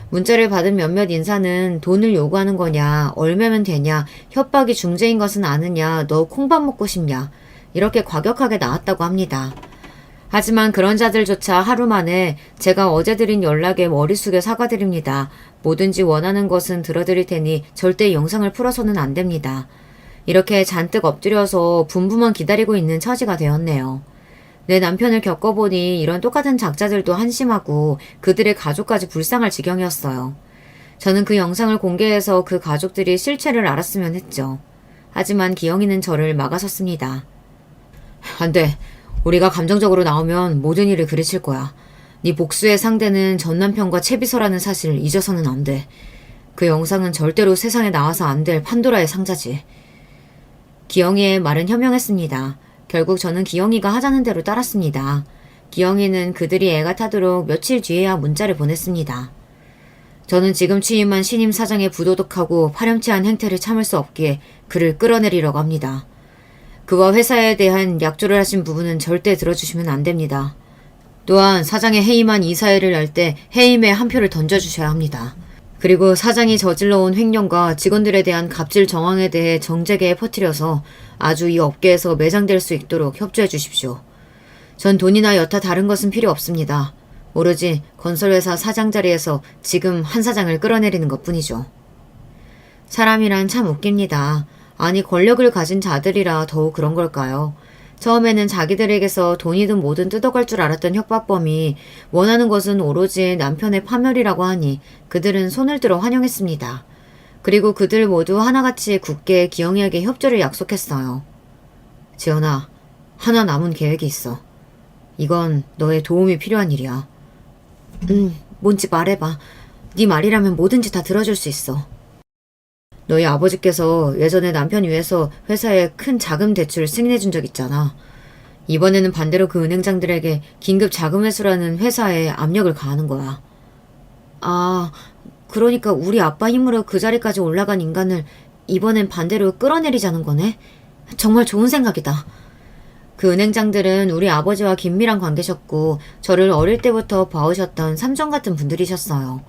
문자를 받은 몇몇 인사는 돈을 요구하는 거냐, 얼마면 되냐, 협박이 중재인 것은 아느냐, 너 콩밥 먹고 싶냐, 이렇게 과격하게 나왔다고 합니다. 하지만 그런 자들조차 하루 만에 제가 어제 드린 연락에 머리 숙여 사과드립니다. 뭐든지 원하는 것은 들어드릴 테니 절대 영상을 풀어서는 안 됩니다. 이렇게 잔뜩 엎드려서 분부만 기다리고 있는 처지가 되었네요. 내 남편을 겪어보니 이런 똑같은 작자들도 한심하고 그들의 가족까지 불쌍할 지경이었어요. 저는 그 영상을 공개해서 그 가족들이 실체를 알았으면 했죠. 하지만 기영이는 저를 막아섰습니다. 안 돼. 우리가 감정적으로 나오면 모든 일을 그르칠 거야. 네 복수의 상대는 전 남편과 채비서라는 사실을 잊어서는 안 돼. 그 영상은 절대로 세상에 나와서 안 될 판도라의 상자지. 기영이의 말은 현명했습니다. 결국 저는 기영이가 하자는 대로 따랐습니다. 기영이는 그들이 애가 타도록 며칠 뒤에야 문자를 보냈습니다. 저는 지금 취임한 신임 사장의 부도덕하고 파렴치한 행태를 참을 수 없기에 그를 끌어내리려고 합니다. 그와 회사에 대한 약조를 하신 부분은 절대 들어주시면 안 됩니다. 또한 사장의 해임한 이사회를 열 때 해임에 한 표를 던져주셔야 합니다. 그리고 사장이 저질러온 횡령과 직원들에 대한 갑질 정황에 대해 정제계에 퍼뜨려서 아주 이 업계에서 매장될 수 있도록 협조해 주십시오. 전 돈이나 여타 다른 것은 필요 없습니다. 오로지 건설회사 사장 자리에서 지금 한 사장을 끌어내리는 것뿐이죠. 사람이란 참 웃깁니다. 아니 권력을 가진 자들이라 더욱 그런 걸까요? 처음에는 자기들에게서 돈이든 뭐든 뜯어갈 줄 알았던 협박범이 원하는 것은 오로지 남편의 파멸이라고 하니 그들은 손을 들어 환영했습니다. 그리고 그들 모두 하나같이 굳게 기영이에게 협조를 약속했어요. 지연아, 하나 남은 계획이 있어. 이건 너의 도움이 필요한 일이야. 뭔지 말해봐. 네 말이라면 뭐든지 다 들어줄 수 있어. 너희 아버지께서 예전에 남편 위해서 회사에 큰 자금 대출을 승인해준 적 있잖아. 이번에는 반대로 그 은행장들에게 긴급 자금 회수라는 회사에 압력을 가하는 거야. 아, 그러니까 우리 아빠 힘으로 그 자리까지 올라간 인간을 이번엔 반대로 끌어내리자는 거네? 정말 좋은 생각이다. 그 은행장들은 우리 아버지와 긴밀한 관계셨고 저를 어릴 때부터 봐오셨던 삼촌 같은 분들이셨어요.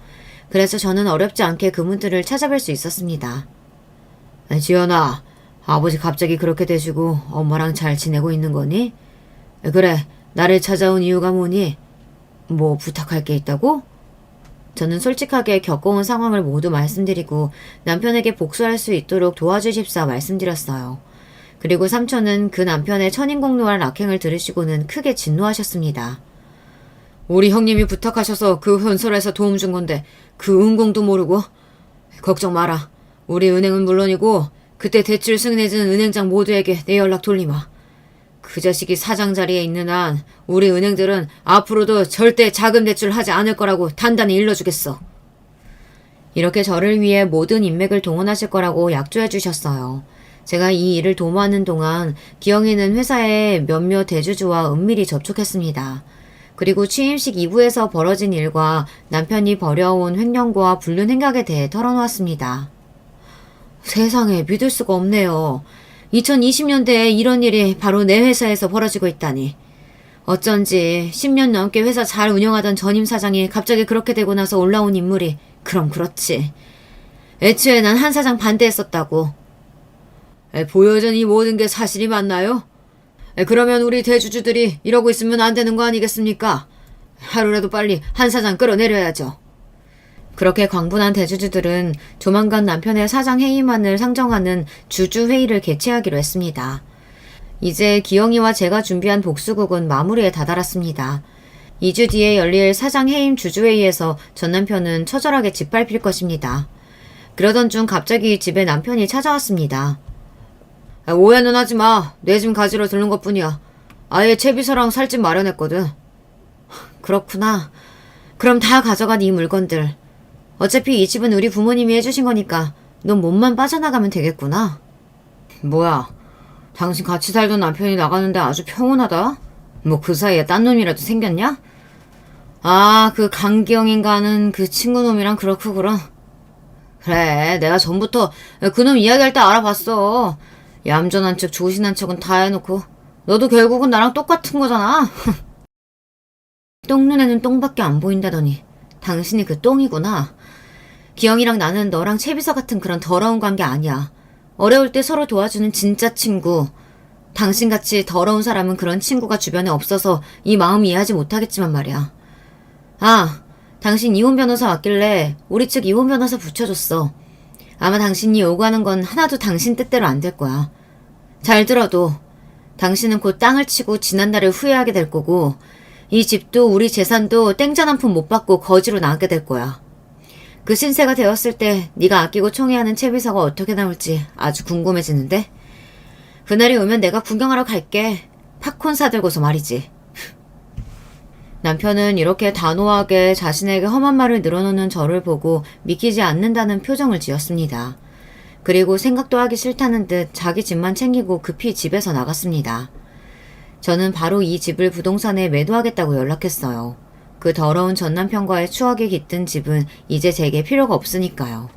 그래서 저는 어렵지 않게 그분들을 찾아뵐 수 있었습니다. 지연아, 아버지 갑자기 그렇게 되시고 엄마랑 잘 지내고 있는 거니? 그래, 나를 찾아온 이유가 뭐니? 뭐 부탁할 게 있다고? 저는 솔직하게 겪어온 상황을 모두 말씀드리고 남편에게 복수할 수 있도록 도와주십사 말씀드렸어요. 그리고 삼촌은 그 남편의 천인공노할 악행을 들으시고는 크게 진노하셨습니다. 우리 형님이 부탁하셔서 그 건설에서 도움 준 건데 그 은공도 모르고? 걱정 마라. 우리 은행은 물론이고 그때 대출 승인해준 은행장 모두에게 내 연락 돌리마. 그 자식이 사장 자리에 있는 한 우리 은행들은 앞으로도 절대 자금 대출 하지 않을 거라고 단단히 일러주겠어. 이렇게 저를 위해 모든 인맥을 동원하실 거라고 약조해 주셨어요. 제가 이 일을 도모하는 동안 기영이는 회사의 몇몇 대주주와 은밀히 접촉했습니다. 그리고 취임식 이후에서 벌어진 일과 남편이 벌여온 횡령과 불륜 행각에 대해 털어놓았습니다. 세상에 믿을 수가 없네요. 2020년대에 이런 일이 바로 내 회사에서 벌어지고 있다니. 어쩐지 10년 넘게 회사 잘 운영하던 전임 사장이 갑자기 그렇게 되고 나서 올라온 인물이 그럼 그렇지. 애초에 난 한 사장 반대했었다고. 보여준 이 모든 게 사실이 맞나요? 그러면 우리 대주주들이 이러고 있으면 안 되는 거 아니겠습니까? 하루라도 빨리 한 사장 끌어내려야죠. 그렇게 광분한 대주주들은 조만간 남편의 사장 해임안을 상정하는 주주회의를 개최하기로 했습니다. 이제 기영이와 제가 준비한 복수극은 마무리에 다다랐습니다. 2주 뒤에 열릴 사장 해임 주주회의에서 전 남편은 처절하게 짓밟힐 것입니다. 그러던 중 갑자기 집에 남편이 찾아왔습니다. 오해는 하지 마. 내 집 가지러 들른 것뿐이야. 아예 채비서랑 살집 마련했거든. 그렇구나. 그럼 다 가져가 네 물건들. 어차피 이 집은 우리 부모님이 해주신 거니까 넌 몸만 빠져나가면 되겠구나. 뭐야, 당신 같이 살던 남편이 나가는데 아주 평온하다? 뭐 그 사이에 딴 놈이라도 생겼냐? 아, 그 강기영인가 하는 그 친구놈이랑 그렇고 그럼. 그래, 내가 전부터 그놈 이야기할 때 알아봤어. 얌전한 척 조신한 척은 다 해놓고 너도 결국은 나랑 똑같은 거잖아. 똥눈에는 똥밖에 안 보인다더니 당신이 그 똥이구나. 기영이랑 나는 너랑 채비서 같은 그런 더러운 관계 아니야. 어려울 때 서로 도와주는 진짜 친구. 당신같이 더러운 사람은 그런 친구가 주변에 없어서 이 마음 이해하지 못하겠지만 말이야. 아, 당신 이혼 변호사 왔길래 우리 측 이혼 변호사 붙여줬어. 아마 당신이 요구하는 건 하나도 당신 뜻대로 안 될 거야. 잘 들어도 당신은 곧 땅을 치고 지난날을 후회하게 될 거고 이 집도 우리 재산도 땡전 한 푼 못 받고 거지로 나가게 될 거야. 그 신세가 되었을 때 네가 아끼고 총애하는 채비서가 어떻게 나올지 아주 궁금해지는데? 그날이 오면 내가 구경하러 갈게. 팝콘 사들고서 말이지. 남편은 이렇게 단호하게 자신에게 험한 말을 늘어놓는 저를 보고 믿기지 않는다는 표정을 지었습니다. 그리고 생각도 하기 싫다는 듯 자기 집만 챙기고 급히 집에서 나갔습니다. 저는 바로 이 집을 부동산에 매도하겠다고 연락했어요. 그 더러운 전 남편과의 추억이 깃든 집은 이제 제게 필요가 없으니까요.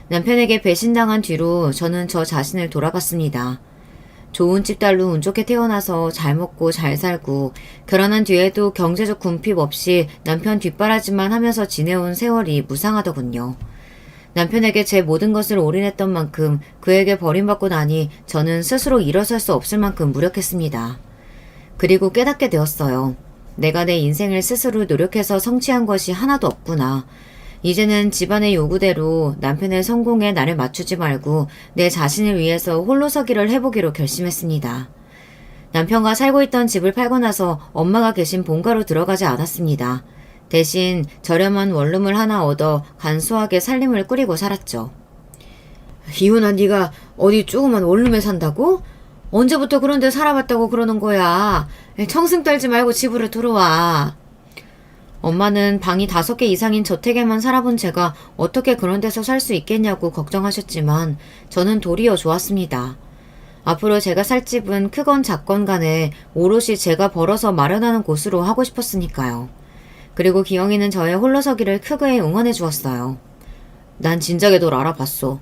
남편에게 배신당한 뒤로 저는 저 자신을 돌아봤습니다. 좋은 집 딸로 운 좋게 태어나서 잘 먹고 잘 살고 결혼한 뒤에도 경제적 궁핍 없이 남편 뒷바라지만 하면서 지내온 세월이 무상하더군요. 남편에게 제 모든 것을 올인했던 만큼 그에게 버림받고 나니 저는 스스로 일어설 수 없을 만큼 무력했습니다. 그리고 깨닫게 되었어요. 내가 내 인생을 스스로 노력해서 성취한 것이 하나도 없구나. 이제는 집안의 요구대로 남편의 성공에 나를 맞추지 말고 내 자신을 위해서 홀로 서기를 해보기로 결심했습니다. 남편과 살고 있던 집을 팔고 나서 엄마가 계신 본가로 들어가지 않았습니다. 대신 저렴한 원룸을 하나 얻어 간소하게 살림을 꾸리고 살았죠. 이혼한 네가 어디 조그만 원룸에 산다고? 언제부터 그런 데 살아봤다고 그러는 거야. 청승 떨지 말고 집으로 들어와. 엄마는 방이 5개 이상인 저택에만 살아본 제가 어떻게 그런 데서 살 수 있겠냐고 걱정하셨지만 저는 도리어 좋았습니다. 앞으로 제가 살 집은 크건 작건 간에 오롯이 제가 벌어서 마련하는 곳으로 하고 싶었으니까요. 그리고 기영이는 저의 홀로서기를 크게 응원해 주었어요. 난 진작에 널 알아봤어.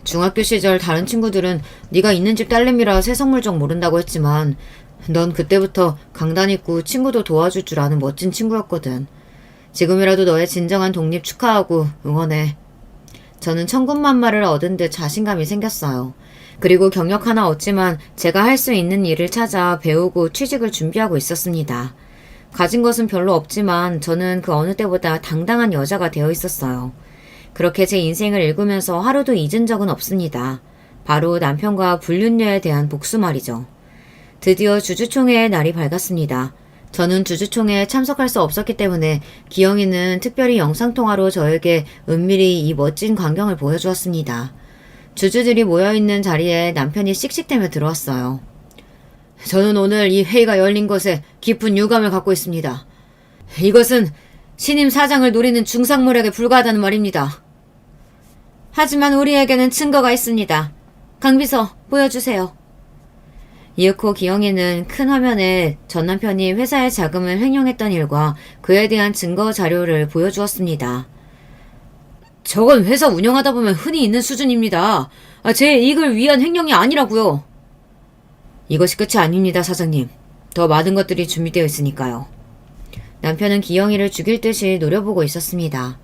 중학교 시절 다른 친구들은 네가 있는 집 딸내미라 새성물정 모른다고 했지만 넌 그때부터 강단 있고 친구도 도와줄 줄 아는 멋진 친구였거든. 지금이라도 너의 진정한 독립 축하하고 응원해. 저는 천군만마를 얻은 듯 자신감이 생겼어요. 그리고 경력 하나 얻지만 제가 할 수 있는 일을 찾아 배우고 취직을 준비하고 있었습니다. 가진 것은 별로 없지만 저는 그 어느 때보다 당당한 여자가 되어 있었어요. 그렇게 제 인생을 읽으면서 하루도 잊은 적은 없습니다. 바로 남편과 불륜녀에 대한 복수 말이죠. 드디어 주주총회의 날이 밝았습니다. 저는 주주총회에 참석할 수 없었기 때문에 기영이는 특별히 영상통화로 저에게 은밀히 이 멋진 광경을 보여주었습니다. 주주들이 모여있는 자리에 남편이 씩씩대며 들어왔어요. 저는 오늘 이 회의가 열린 것에 깊은 유감을 갖고 있습니다. 이것은 신임 사장을 노리는 중상모략에 불과하다는 말입니다. 하지만 우리에게는 증거가 있습니다. 강비서, 보여주세요. 이윽고 기영이는 큰 화면에 전 남편이 회사의 자금을 횡령했던 일과 그에 대한 증거 자료를 보여주었습니다. 저건 회사 운영하다 보면 흔히 있는 수준입니다. 제 이익을 위한 횡령이 아니라고요. 이것이 끝이 아닙니다, 사장님. 더 많은 것들이 준비되어 있으니까요. 남편은 기영이를 죽일 듯이 노려보고 있었습니다.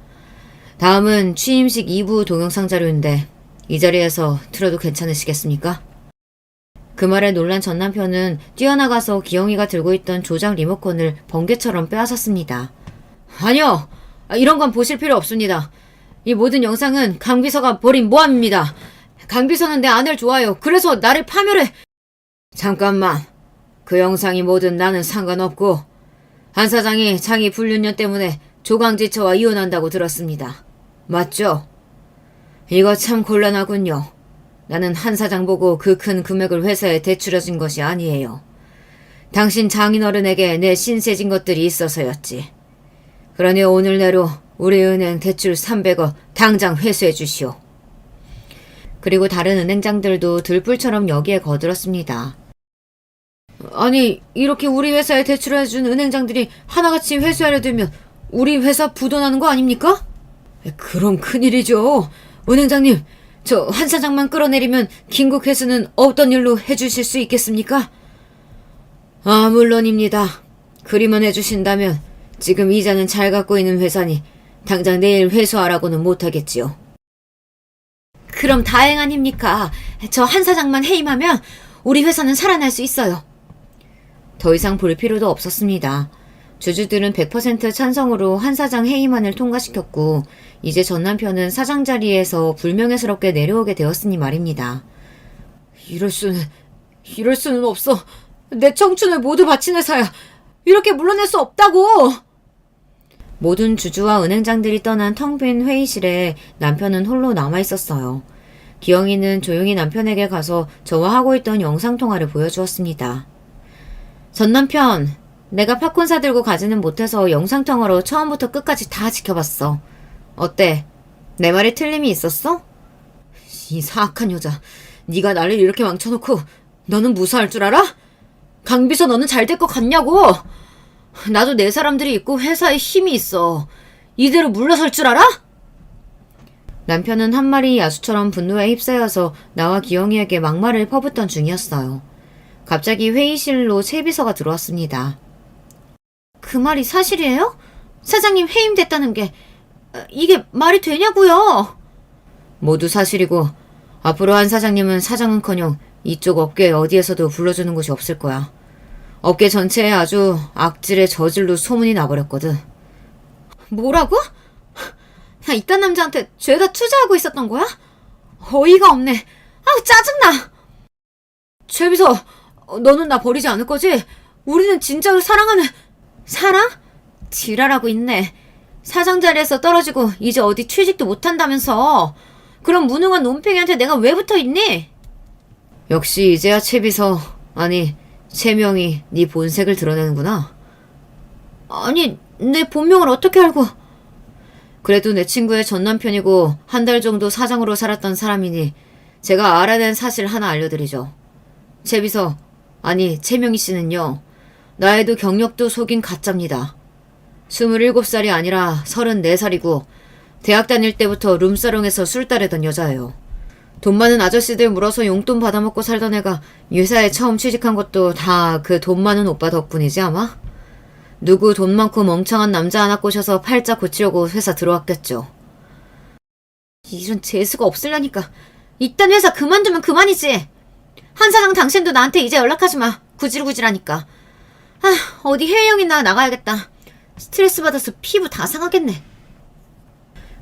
다음은 취임식 2부 동영상 자료인데 이 자리에서 틀어도 괜찮으시겠습니까? 그 말에 놀란 전 남편은 뛰어나가서 기영이가 들고 있던 조작 리모컨을 번개처럼 빼앗았습니다. 아니요! 이런 건 보실 필요 없습니다. 이 모든 영상은 강비서가 벌인 모함입니다. 강비서는 내 아내를 좋아해요. 그래서 나를 파멸해. 잠깐만. 그 영상이 뭐든 나는 상관없고 한 사장이 장기 불륜녀 때문에 조강지처와 이혼한다고 들었습니다. 맞죠? 이거 참 곤란하군요. 나는 한 사장 보고 그 큰 금액을 회사에 대출해준 것이 아니에요. 당신 장인어른에게 내 신세진 것들이 있어서였지. 그러니 오늘 내로 우리 은행 대출 300억 당장 회수해 주시오. 그리고 다른 은행장들도 들불처럼 여기에 거들었습니다. 아니, 이렇게 우리 회사에 대출해준 은행장들이 하나같이 회수하려 들면 우리 회사 부도나는 거 아닙니까? 그럼 큰일이죠. 은행장님, 저 한 사장만 끌어내리면 긴급 회수는 없던 일로 해주실 수 있겠습니까? 물론입니다. 그리만 해주신다면 지금 이자는 잘 갖고 있는 회사니 당장 내일 회수하라고는 못하겠지요. 그럼 다행 아닙니까? 저 한 사장만 해임하면 우리 회사는 살아날 수 있어요. 더 이상 볼 필요도 없었습니다. 주주들은 100% 찬성으로 한 사장 해임안을 통과시켰고 이제 전 남편은 사장 자리에서 불명예스럽게 내려오게 되었으니 말입니다. 이럴 수는 없어. 내 청춘을 모두 바친 회사야. 이렇게 물러날 수 없다고. 모든 주주와 은행장들이 떠난 텅 빈 회의실에 남편은 홀로 남아있었어요. 기영이는 조용히 남편에게 가서 저와 하고 있던 영상통화를 보여주었습니다. 전 남편, 내가 팝콘 사들고 가지는 못해서 영상통화로 처음부터 끝까지 다 지켜봤어. 어때? 내 말에 틀림이 있었어? 이 사악한 여자, 네가 나를 이렇게 망쳐놓고 너는 무사할 줄 알아? 강비서 너는 잘 될 것 같냐고? 나도 내 사람들이 있고 회사에 힘이 있어. 이대로 물러설 줄 알아? 남편은 한 마리 야수처럼 분노에 휩싸여서 나와 기영이에게 막말을 퍼붓던 중이었어요. 갑자기 회의실로 최비서가 들어왔습니다. 그 말이 사실이에요? 사장님 해임됐다는 게 이게 말이 되냐고요? 모두 사실이고 앞으로 한 사장님은 사장은커녕 이쪽 업계 어디에서도 불러주는 곳이 없을 거야. 업계 전체에 아주 악질의 저질로 소문이 나버렸거든. 뭐라고? 나 이딴 남자한테 죄다 투자하고 있었던 거야? 어이가 없네. 아우 짜증나. 최비서, 너는 나 버리지 않을 거지? 우리는 진짜로 사랑하는... 사랑? 지랄하고 있네. 사장 자리에서 떨어지고 이제 어디 취직도 못한다면서. 그럼 무능한 논팽이한테 내가 왜 붙어있니? 역시 이제야 최비서, 아니 최명이 네 본색을 드러내는구나. 아니, 내 본명을 어떻게 알고... 그래도 내 친구의 전 남편이고 한 달 정도 사장으로 살았던 사람이니 제가 알아낸 사실 하나 알려드리죠. 최비서, 아니 최명희 씨는요, 나이도 경력도 속인 가짜입니다. 27살이 아니라 34살이고 대학 다닐 때부터 룸사롱에서 술 따르던 여자예요. 돈 많은 아저씨들 물어서 용돈 받아먹고 살던 애가 회사에 처음 취직한 것도 다 그 돈 많은 오빠 덕분이지 아마? 누구 돈 많고 멍청한 남자 하나 꼬셔서 팔자 고치려고 회사 들어왔겠죠. 이런 재수가 없으려니까 이딴 회사 그만두면 그만이지. 한 사장 당신도 나한테 이제 연락하지 마. 구질구질하니까. 어디 해외여행이나 나가야겠다. 스트레스 받아서 피부 다 상하겠네.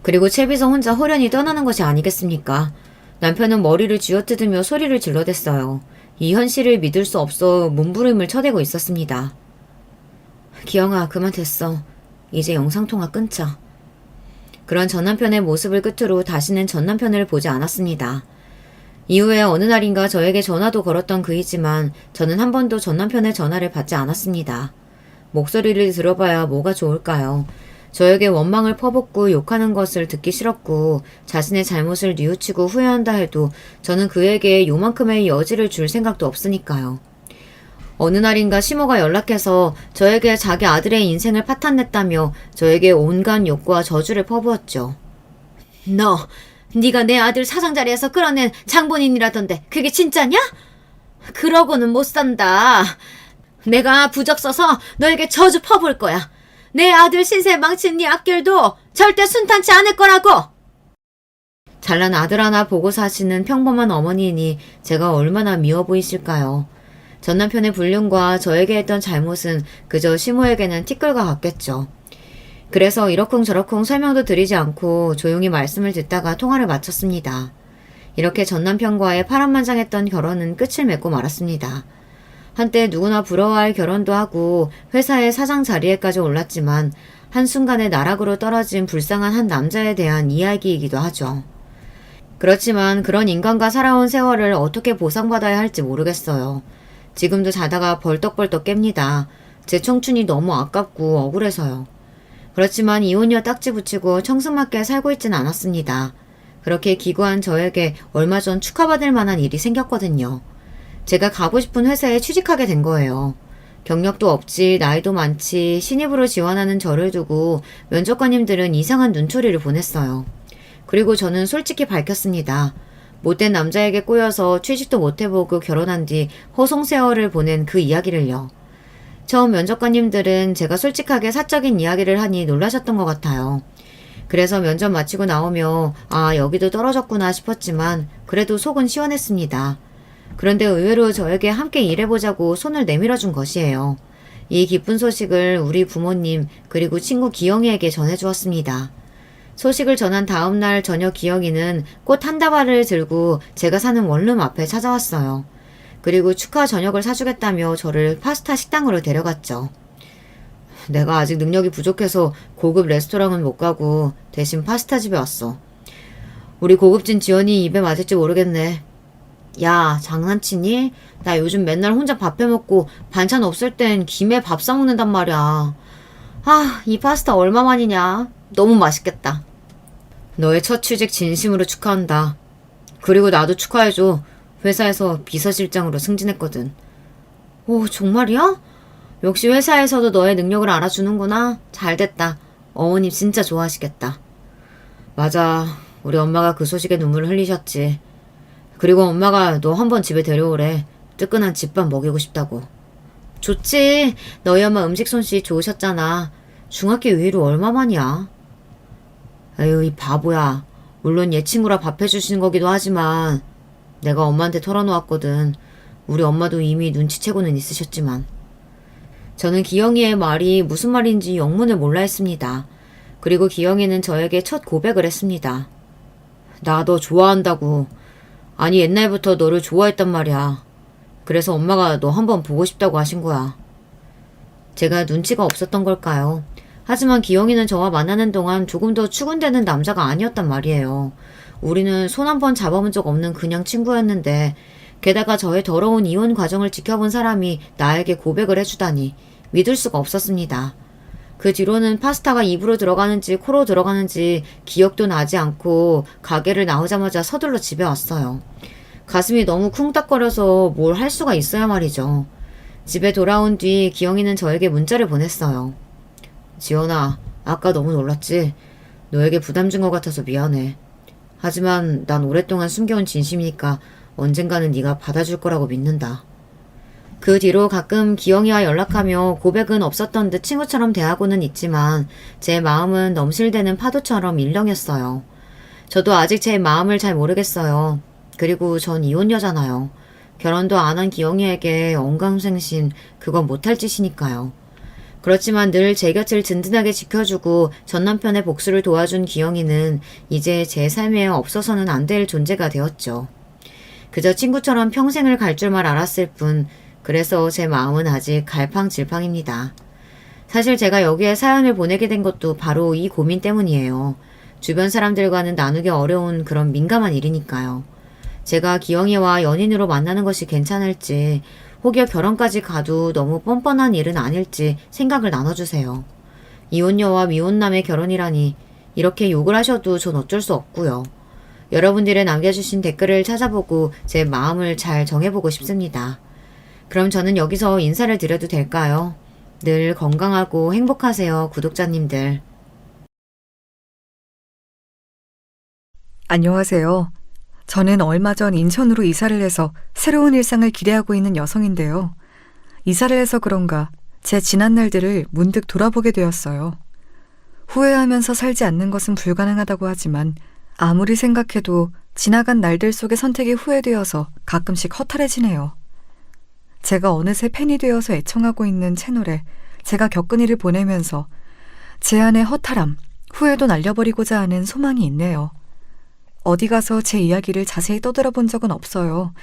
그리고 최비서 혼자 호련히 떠나는 것이 아니겠습니까? 남편은 머리를 쥐어뜯으며 소리를 질러댔어요. 이 현실을 믿을 수 없어 몸부림을 쳐대고 있었습니다. 기영아, 그만 됐어. 이제 영상통화 끊자. 그런 전 남편의 모습을 끝으로 다시는 전 남편을 보지 않았습니다. 이후에 어느 날인가 저에게 전화도 걸었던 그이지만 저는 한 번도 전 남편의 전화를 받지 않았습니다. 목소리를 들어봐야 뭐가 좋을까요? 저에게 원망을 퍼붓고 욕하는 것을 듣기 싫었고 자신의 잘못을 뉘우치고 후회한다 해도 저는 그에게 요만큼의 여지를 줄 생각도 없으니까요. 어느 날인가 시모가 연락해서 저에게 자기 아들의 인생을 파탄냈다며 저에게 온갖 욕과 저주를 퍼부었죠. 네가 내 아들 사장 자리에서 끌어낸 장본인이라던데 그게 진짜냐? 그러고는 못 산다. 내가 부적 써서 너에게 저주 퍼부을 거야. 내 아들 신세 망친 네 앞길도 절대 순탄치 않을 거라고. 잘난 아들 하나 보고 사시는 평범한 어머니이니 제가 얼마나 미워 보이실까요? 전 남편의 불륜과 저에게 했던 잘못은 그저 시모에게는 티끌과 같겠죠. 그래서 이러쿵저러쿵 설명도 드리지 않고 조용히 말씀을 듣다가 통화를 마쳤습니다. 이렇게 전 남편과의 파란만장했던 결혼은 끝을 맺고 말았습니다. 한때 누구나 부러워할 결혼도 하고 회사의 사장 자리에까지 올랐지만 한순간에 나락으로 떨어진 불쌍한 한 남자에 대한 이야기이기도 하죠. 그렇지만 그런 인간과 살아온 세월을 어떻게 보상받아야 할지 모르겠어요. 지금도 자다가 벌떡벌떡 깹니다. 제 청춘이 너무 아깝고 억울해서요. 그렇지만 이혼녀 딱지 붙이고 청승맞게 살고 있진 않았습니다. 그렇게 기구한 저에게 얼마 전 축하받을 만한 일이 생겼거든요. 제가 가고 싶은 회사에 취직하게 된 거예요. 경력도 없지, 나이도 많지, 신입으로 지원하는 저를 두고 면접관님들은 이상한 눈초리를 보냈어요. 그리고 저는 솔직히 밝혔습니다. 못된 남자에게 꼬여서 취직도 못해보고 결혼한 뒤 허송세월을 보낸 그 이야기를요. 처음 면접관님들은 제가 솔직하게 사적인 이야기를 하니 놀라셨던 것 같아요. 그래서 면접 마치고 나오며 여기도 떨어졌구나 싶었지만 그래도 속은 시원했습니다. 그런데 의외로 저에게 함께 일해보자고 손을 내밀어준 것이에요. 이 기쁜 소식을 우리 부모님 그리고 친구 기영이에게 전해주었습니다. 소식을 전한 다음날 저녁 기영이는 꽃 한 다발을 들고 제가 사는 원룸 앞에 찾아왔어요. 그리고 축하 저녁을 사주겠다며 저를 파스타 식당으로 데려갔죠. 내가 아직 능력이 부족해서 고급 레스토랑은 못 가고 대신 파스타 집에 왔어. 우리 고급진 지원이 입에 맞을지 모르겠네. 야, 장난치니? 나 요즘 맨날 혼자 밥 해먹고 반찬 없을 땐 김에 밥 싸먹는단 말이야. 이 파스타 얼마만이냐? 너무 맛있겠다. 너의 첫 취직 진심으로 축하한다. 그리고 나도 축하해줘. 회사에서 비서실장으로 승진했거든. 오, 정말이야? 역시 회사에서도 너의 능력을 알아주는구나. 잘됐다. 어머님 진짜 좋아하시겠다. 맞아. 우리 엄마가 그 소식에 눈물을 흘리셨지. 그리고 엄마가 너 한번 집에 데려오래. 뜨끈한 집밥 먹이고 싶다고. 좋지. 너희 엄마 음식 솜씨 좋으셨잖아. 중학교 이후로 얼마만이야? 에휴, 이 바보야. 물론 얘 친구라 밥 해주시는 거기도 하지만 내가 엄마한테 털어놓았거든. 우리 엄마도 이미 눈치채고는 있으셨지만. 저는 기영이의 말이 무슨 말인지 영문을 몰라 했습니다. 그리고 기영이는 저에게 첫 고백을 했습니다. 나 너 좋아한다고. 아니 옛날부터 너를 좋아했단 말이야. 그래서 엄마가 너 한번 보고 싶다고 하신 거야. 제가 눈치가 없었던 걸까요? 하지만 기영이는 저와 만나는 동안 조금 더 추근되는 남자가 아니었단 말이에요. 우리는 손 한 번 잡아본 적 없는 그냥 친구였는데 게다가 저의 더러운 이혼 과정을 지켜본 사람이 나에게 고백을 해주다니 믿을 수가 없었습니다. 그 뒤로는 파스타가 입으로 들어가는지 코로 들어가는지 기억도 나지 않고 가게를 나오자마자 서둘러 집에 왔어요. 가슴이 너무 쿵딱거려서 뭘 할 수가 있어야 말이죠. 집에 돌아온 뒤 기영이는 저에게 문자를 보냈어요. 지연아, 아까 너무 놀랐지? 너에게 부담 준 것 같아서 미안해. 하지만 난 오랫동안 숨겨온 진심이니까 언젠가는 네가 받아줄 거라고 믿는다. 그 뒤로 가끔 기영이와 연락하며 고백은 없었던 듯 친구처럼 대하고는 있지만 제 마음은 넘실대는 파도처럼 일렁였어요. 저도 아직 제 마음을 잘 모르겠어요. 그리고 전 이혼녀잖아요. 결혼도 안 한 기영이에게 언감생신 그건 못할 짓이니까요. 그렇지만 늘 제 곁을 든든하게 지켜주고 전 남편의 복수를 도와준 기영이는 이제 제 삶에 없어서는 안 될 존재가 되었죠. 그저 친구처럼 평생을 갈 줄만 알았을 뿐 그래서 제 마음은 아직 갈팡질팡입니다. 사실 제가 여기에 사연을 보내게 된 것도 바로 이 고민 때문이에요. 주변 사람들과는 나누기 어려운 그런 민감한 일이니까요. 제가 기영이와 연인으로 만나는 것이 괜찮을지, 혹여 결혼까지 가도 너무 뻔뻔한 일은 아닐지 생각을 나눠주세요. 이혼녀와 미혼남의 결혼이라니 이렇게 욕을 하셔도 전 어쩔 수 없고요. 여러분들의 남겨주신 댓글을 찾아보고 제 마음을 잘 정해보고 싶습니다. 그럼 저는 여기서 인사를 드려도 될까요? 늘 건강하고 행복하세요, 구독자님들. 안녕하세요. 저는 얼마 전 인천으로 이사를 해서 새로운 일상을 기대하고 있는 여성인데요. 이사를 해서 그런가 제 지난 날들을 문득 돌아보게 되었어요. 후회하면서 살지 않는 것은 불가능하다고 하지만 아무리 생각해도 지나간 날들 속의 선택이 후회되어서 가끔씩 허탈해지네요. 제가 어느새 팬이 되어서 애청하고 있는 채널에 제가 겪은 일을 보내면서 제 안의 허탈함, 후회도 날려버리고자 하는 소망이 있네요. 어디 가서 제 이야기를 자세히 떠들어본 적은 없어요.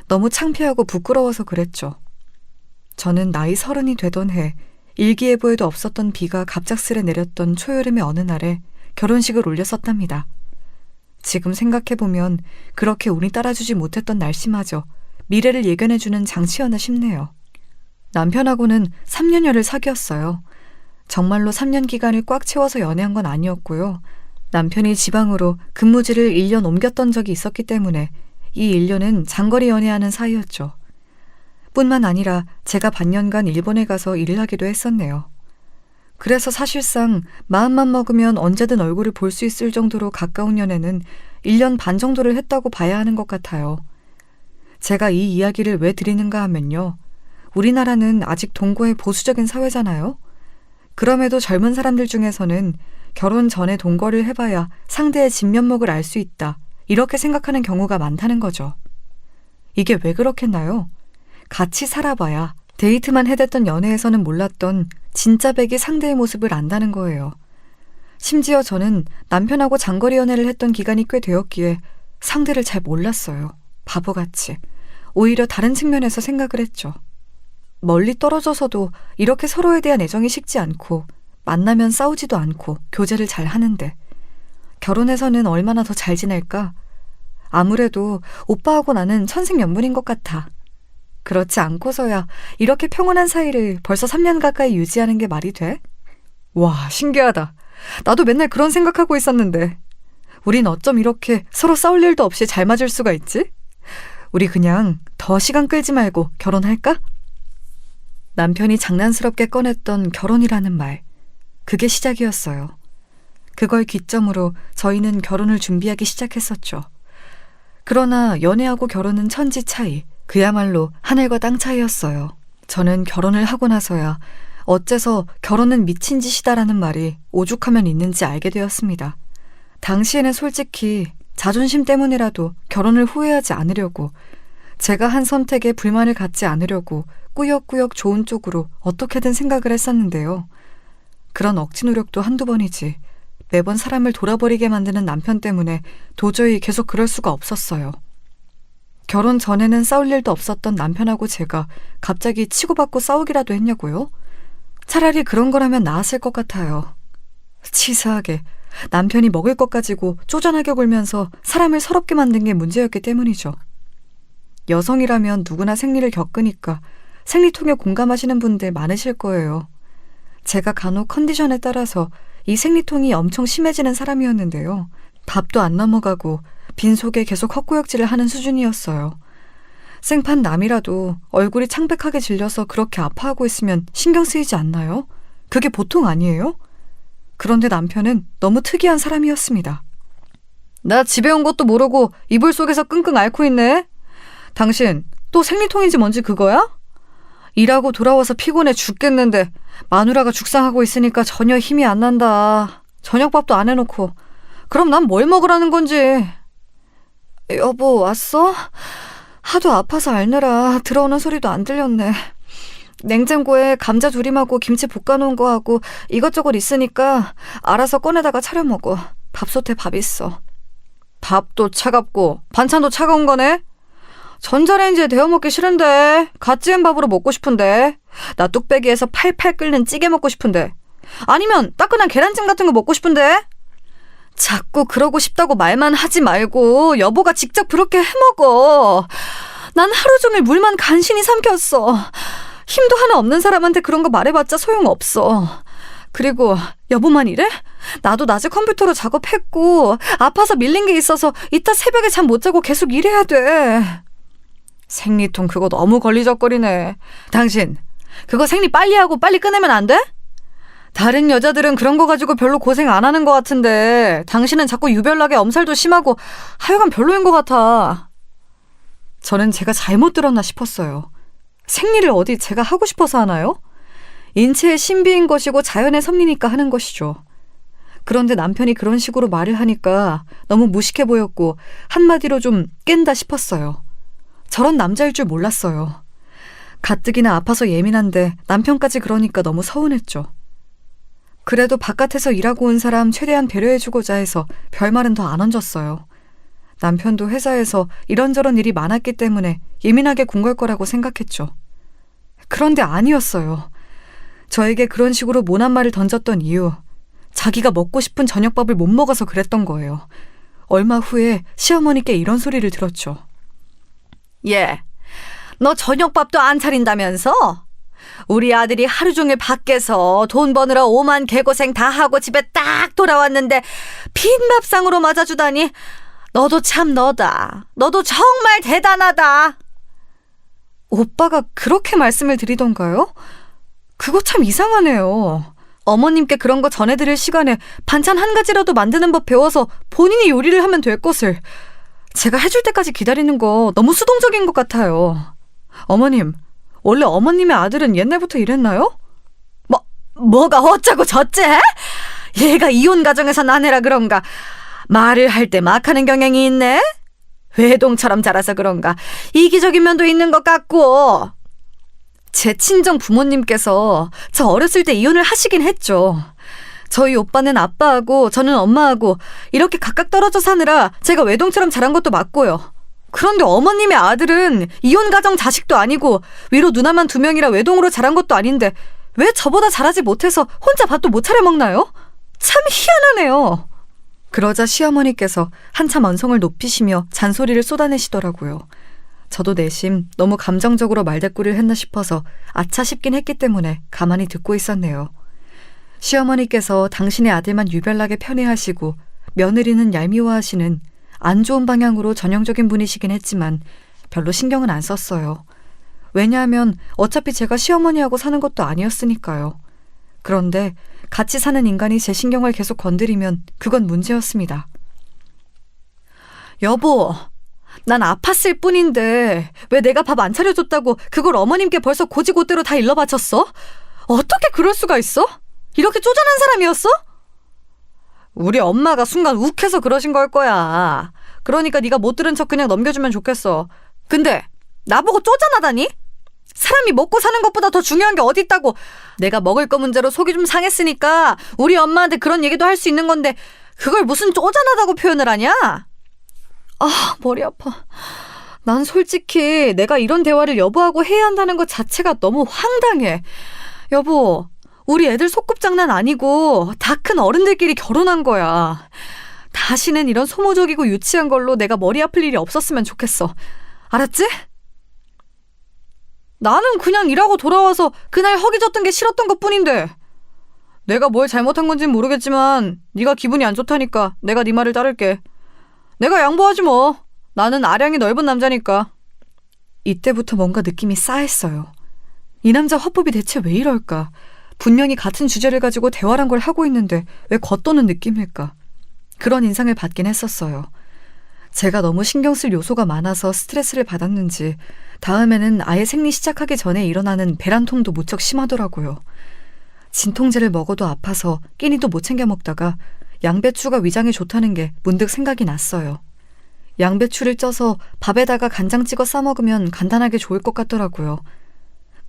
너무 창피하고 부끄러워서 그랬죠. 저는 나이 30이 되던 해 일기예보에도 없었던 비가 갑작스레 내렸던 초여름의 어느 날에 결혼식을 올렸었답니다. 지금 생각해보면 그렇게 운이 따라주지 못했던 날씨마저 미래를 예견해주는 장치였나 싶네요. 남편하고는 3년여를 사귀었어요. 정말로 3년 기간을 꽉 채워서 연애한 건 아니었고요. 남편이 지방으로 근무지를 1년 옮겼던 적이 있었기 때문에 이 1년은 장거리 연애하는 사이였죠. 뿐만 아니라 제가 반년간 일본에 가서 일을 하기도 했었네요. 그래서 사실상 마음만 먹으면 언제든 얼굴을 볼 수 있을 정도로 가까운 연애는 1년 반 정도를 했다고 봐야 하는 것 같아요. 제가 이 이야기를 왜 드리는가 하면요. 우리나라는 아직 동거의 보수적인 사회잖아요. 그럼에도 젊은 사람들 중에서는 결혼 전에 동거를 해봐야 상대의 진면목을 알 수 있다. 이렇게 생각하는 경우가 많다는 거죠. 이게 왜 그렇겠나요? 같이 살아봐야 데이트만 해댔던 연애에서는 몰랐던 진짜 백이 상대의 모습을 안다는 거예요. 심지어 저는 남편하고 장거리 연애를 했던 기간이 꽤 되었기에 상대를 잘 몰랐어요. 바보같이. 오히려 다른 측면에서 생각을 했죠. 멀리 떨어져서도 이렇게 서로에 대한 애정이 식지 않고 만나면 싸우지도 않고 교제를 잘 하는데 결혼해서는 얼마나 더 잘 지낼까? 아무래도 오빠하고 나는 천생연분인 것 같아. 그렇지 않고서야 이렇게 평온한 사이를 벌써 3년 가까이 유지하는 게 말이 돼? 와, 신기하다. 나도 맨날 그런 생각하고 있었는데 우린 어쩜 이렇게 서로 싸울 일도 없이 잘 맞을 수가 있지? 우리 그냥 더 시간 끌지 말고 결혼할까? 남편이 장난스럽게 꺼냈던 결혼이라는 말, 그게 시작이었어요. 그걸 기점으로 저희는 결혼을 준비하기 시작했었죠. 그러나 연애하고 결혼은 천지 차이, 그야말로 하늘과 땅 차이였어요. 저는 결혼을 하고 나서야 어째서 결혼은 미친 짓이다라는 말이 오죽하면 있는지 알게 되었습니다. 당시에는 솔직히 자존심 때문이라도 결혼을 후회하지 않으려고, 제가 한 선택에 불만을 갖지 않으려고 꾸역꾸역 좋은 쪽으로 어떻게든 생각을 했었는데요. 그런 억지 노력도 한두 번이지 매번 사람을 돌아버리게 만드는 남편 때문에 도저히 계속 그럴 수가 없었어요. 결혼 전에는 싸울 일도 없었던 남편하고 제가 갑자기 치고받고 싸우기라도 했냐고요? 차라리 그런 거라면 나았을 것 같아요. 치사하게 남편이 먹을 것 가지고 쪼잔하게 굴면서 사람을 서럽게 만든 게 문제였기 때문이죠. 여성이라면 누구나 생리를 겪으니까 생리통에 공감하시는 분들 많으실 거예요. 제가 간혹 컨디션에 따라서 이 생리통이 엄청 심해지는 사람이었는데요. 밥도 안 넘어가고 빈속에 계속 헛구역질을 하는 수준이었어요. 생판 남이라도 얼굴이 창백하게 질려서 그렇게 아파하고 있으면 신경 쓰이지 않나요? 그게 보통 아니에요? 그런데 남편은 너무 특이한 사람이었습니다. 나 집에 온 것도 모르고 이불 속에서 끙끙 앓고 있네. 당신 또 생리통인지 뭔지 그거야? 일하고 돌아와서 피곤해 죽겠는데 마누라가 죽상하고 있으니까 전혀 힘이 안 난다. 저녁밥도 안 해놓고. 그럼 난 뭘 먹으라는 건지. 여보, 왔어? 하도 아파서 앓느라 들어오는 소리도 안 들렸네. 냉장고에 감자 조림하고 김치 볶아놓은 거 하고 이것저것 있으니까 알아서 꺼내다가 차려 먹어. 밥솥에 밥 있어. 밥도 차갑고 반찬도 차가운 거네? 전자레인지에 데워 먹기 싫은데. 갓 지은 밥으로 먹고 싶은데. 나 뚝배기에서 팔팔 끓는 찌개 먹고 싶은데. 아니면 따끈한 계란찜 같은 거 먹고 싶은데. 자꾸 그러고 싶다고 말만 하지 말고 여보가 직접 그렇게 해먹어. 난 하루 종일 물만 간신히 삼켰어. 힘도 하나 없는 사람한테 그런 거 말해봤자 소용없어. 그리고 여보만 이래? 나도 낮에 컴퓨터로 작업했고 아파서 밀린 게 있어서 이따 새벽에 잠 못 자고 계속 일해야 돼. 생리통 그거 너무 걸리적거리네. 당신 그거 생리 빨리 하고 빨리 끊으면 안 돼? 다른 여자들은 그런 거 가지고 별로 고생 안 하는 것 같은데 당신은 자꾸 유별나게 엄살도 심하고 하여간 별로인 것 같아. 저는 제가 잘못 들었나 싶었어요. 생리를 어디 제가 하고 싶어서 하나요? 인체의 신비인 것이고 자연의 섭리니까 하는 것이죠. 그런데 남편이 그런 식으로 말을 하니까 너무 무식해 보였고 한마디로 좀 깬다 싶었어요. 저런 남자일 줄 몰랐어요. 가뜩이나 아파서 예민한데 남편까지 그러니까 너무 서운했죠. 그래도 바깥에서 일하고 온 사람 최대한 배려해주고자 해서 별말은 더 안 얹었어요. 남편도 회사에서 이런저런 일이 많았기 때문에 예민하게 군 걸 거라고 생각했죠. 그런데 아니었어요. 저에게 그런 식으로 모난 말을 던졌던 이유, 자기가 먹고 싶은 저녁밥을 못 먹어서 그랬던 거예요. 얼마 후에 시어머니께 이런 소리를 들었죠. 얘, 너 저녁밥도 안 차린다면서? 우리 아들이 하루 종일 밖에서 돈 버느라 오만 개고생 다 하고 집에 딱 돌아왔는데 빈밥상으로 맞아주다니. 너도 참 너다. 너도 정말 대단하다. 오빠가 그렇게 말씀을 드리던가요? 그거 참 이상하네요. 어머님께 그런 거 전해드릴 시간에 반찬 한 가지라도 만드는 법 배워서 본인이 요리를 하면 될 것을 제가 해줄 때까지 기다리는 거 너무 수동적인 것 같아요. 어머님, 원래 어머님의 아들은 옛날부터 이랬나요? 뭐가 어쩌고 저째? 얘가 이혼 가정에서 난 애라 그런가 말을 할 때 막 하는 경향이 있네? 외동처럼 자라서 그런가 이기적인 면도 있는 것 같고. 제 친정 부모님께서 저 어렸을 때 이혼을 하시긴 했죠. 저희 오빠는 아빠하고 저는 엄마하고 이렇게 각각 떨어져 사느라 제가 외동처럼 자란 것도 맞고요. 그런데 어머님의 아들은 이혼 가정 자식도 아니고 위로 누나만 2명이라 외동으로 자란 것도 아닌데 왜 저보다 잘하지 못해서 혼자 밥도 못 차려 먹나요? 참 희한하네요. 그러자 시어머니께서 한참 언성을 높이시며 잔소리를 쏟아내시더라고요. 저도 내심 너무 감정적으로 말대꾸를 했나 싶어서 아차 싶긴 했기 때문에 가만히 듣고 있었네요. 시어머니께서 당신의 아들만 유별나게 편애하시고 며느리는 얄미워하시는 안 좋은 방향으로 전형적인 분이시긴 했지만 별로 신경은 안 썼어요. 왜냐하면 어차피 제가 시어머니하고 사는 것도 아니었으니까요. 그런데 같이 사는 인간이 제 신경을 계속 건드리면 그건 문제였습니다. 여보, 난 아팠을 뿐인데 왜 내가 밥 안 차려줬다고 그걸 어머님께 벌써 고지고대로 다 일러바쳤어? 어떻게 그럴 수가 있어? 이렇게 쪼잔한 사람이었어? 우리 엄마가 순간 욱해서 그러신 걸 거야. 그러니까 네가 못 들은 척 그냥 넘겨주면 좋겠어. 근데 나보고 쪼잔하다니? 사람이 먹고 사는 것보다 더 중요한 게 어디 있다고. 내가 먹을 거 문제로 속이 좀 상했으니까 우리 엄마한테 그런 얘기도 할 수 있는 건데 그걸 무슨 쪼잔하다고 표현을 하냐? 아, 머리 아파. 난 솔직히 내가 이런 대화를 여보하고 해야 한다는 것 자체가 너무 황당해. 여보, 우리 애들 소꿉장난 아니고 다 큰 어른들끼리 결혼한 거야. 다시는 이런 소모적이고 유치한 걸로 내가 머리 아플 일이 없었으면 좋겠어. 알았지? 나는 그냥 일하고 돌아와서 그날 허기졌던 게 싫었던 것뿐인데 내가 뭘 잘못한 건진 모르겠지만 네가 기분이 안 좋다니까 내가 네 말을 따를게. 내가 양보하지 뭐. 나는 아량이 넓은 남자니까. 이때부터 뭔가 느낌이 싸했어요. 이 남자 화법이 대체 왜 이럴까? 분명히 같은 주제를 가지고 대화란 걸 하고 있는데 왜 겉도는 느낌일까? 그런 인상을 받긴 했었어요. 제가 너무 신경 쓸 요소가 많아서 스트레스를 받았는지 다음에는 아예 생리 시작하기 전에 일어나는 배란통도 무척 심하더라고요. 진통제를 먹어도 아파서 끼니도 못 챙겨 먹다가 양배추가 위장에 좋다는 게 문득 생각이 났어요. 양배추를 쪄서 밥에다가 간장 찍어 싸먹으면 간단하게 좋을 것 같더라고요.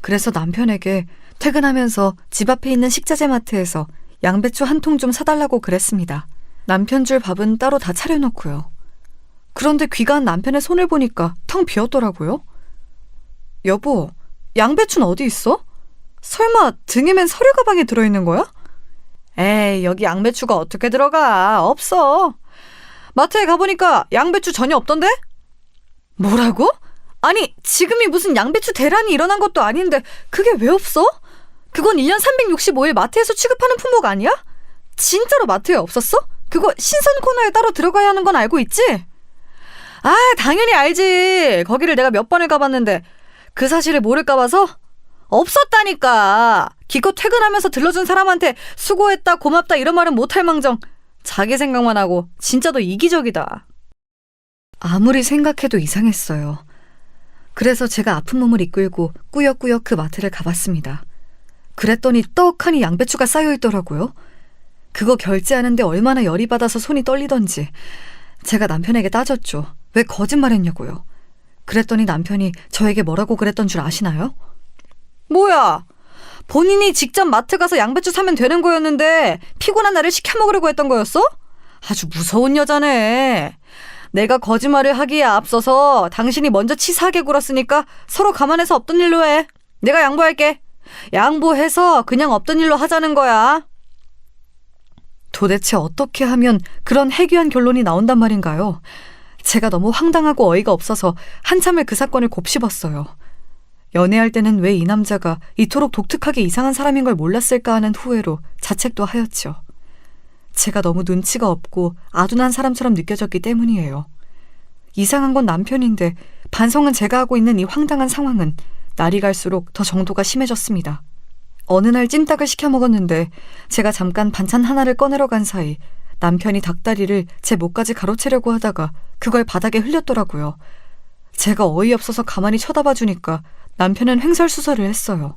그래서 남편에게 퇴근하면서 집 앞에 있는 식자재 마트에서 양배추 한 통 좀 사달라고 그랬습니다. 남편 줄 밥은 따로 다 차려놓고요. 그런데 귀가한 남편의 손을 보니까 텅 비었더라고요. 여보, 양배추는 어디 있어? 설마 등에 맨 서류 가방에 들어있는 거야? 에이, 여기 양배추가 어떻게 들어가? 없어. 마트에 가보니까 양배추 전혀 없던데? 뭐라고? 아니, 지금이 무슨 양배추 대란이 일어난 것도 아닌데 그게 왜 없어? 그건 1년 365일 마트에서 취급하는 품목 아니야? 진짜로 마트에 없었어? 그거 신선 코너에 따로 들어가야 하는 건 알고 있지? 아, 당연히 알지. 거기를 내가 몇 번을 가봤는데 그 사실을 모를까 봐서? 없었다니까. 기껏 퇴근하면서 들러준 사람한테 수고했다, 고맙다 이런 말은 못할 망정 자기 생각만 하고 진짜 너 이기적이다. 아무리 생각해도 이상했어요. 그래서 제가 아픈 몸을 이끌고 꾸역꾸역 그 마트를 가봤습니다. 그랬더니 떡하니 양배추가 쌓여있더라고요. 그거 결제하는데 얼마나 열이 받아서 손이 떨리던지 제가 남편에게 따졌죠. 왜 거짓말했냐고요. 그랬더니 남편이 저에게 뭐라고 그랬던 줄 아시나요? 뭐야? 본인이 직접 마트 가서 양배추 사면 되는 거였는데 피곤한 나를 시켜 먹으려고 했던 거였어? 아주 무서운 여자네. 내가 거짓말을 하기에 앞서서 당신이 먼저 치사하게 굴었으니까 서로 감안해서 없던 일로 해. 내가 양보할게. 양보해서 그냥 없던 일로 하자는 거야. 도대체 어떻게 하면 그런 해괴한 결론이 나온단 말인가요? 제가 너무 황당하고 어이가 없어서 한참을 그 사건을 곱씹었어요. 연애할 때는 왜 이 남자가 이토록 독특하게 이상한 사람인 걸 몰랐을까 하는 후회로 자책도 하였죠. 제가 너무 눈치가 없고 아둔한 사람처럼 느껴졌기 때문이에요. 이상한 건 남편인데 반성은 제가 하고 있는 이 황당한 상황은 날이 갈수록 더 정도가 심해졌습니다. 어느 날 찜닭을 시켜 먹었는데 제가 잠깐 반찬 하나를 꺼내러 간 사이 남편이 닭다리를 제 목까지 가로채려고 하다가 그걸 바닥에 흘렸더라고요. 제가 어이없어서 가만히 쳐다봐 주니까 남편은 횡설수설을 했어요.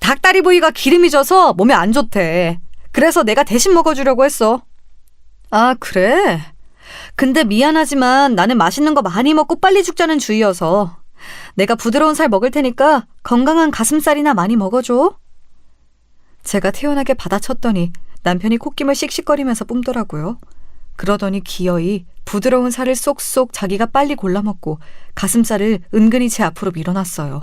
닭다리 부위가 기름이 져서 몸에 안 좋대. 그래서 내가 대신 먹어주려고 했어. 아, 그래? 근데 미안하지만 나는 맛있는 거 많이 먹고 빨리 죽자는 주의여서 내가 부드러운 살 먹을 테니까 건강한 가슴살이나 많이 먹어줘. 제가 태연하게 받아쳤더니 남편이 콧김을 씩씩거리면서 뿜더라고요. 그러더니 기어이 부드러운 살을 쏙쏙 자기가 빨리 골라먹고 가슴살을 은근히 제 앞으로 밀어놨어요.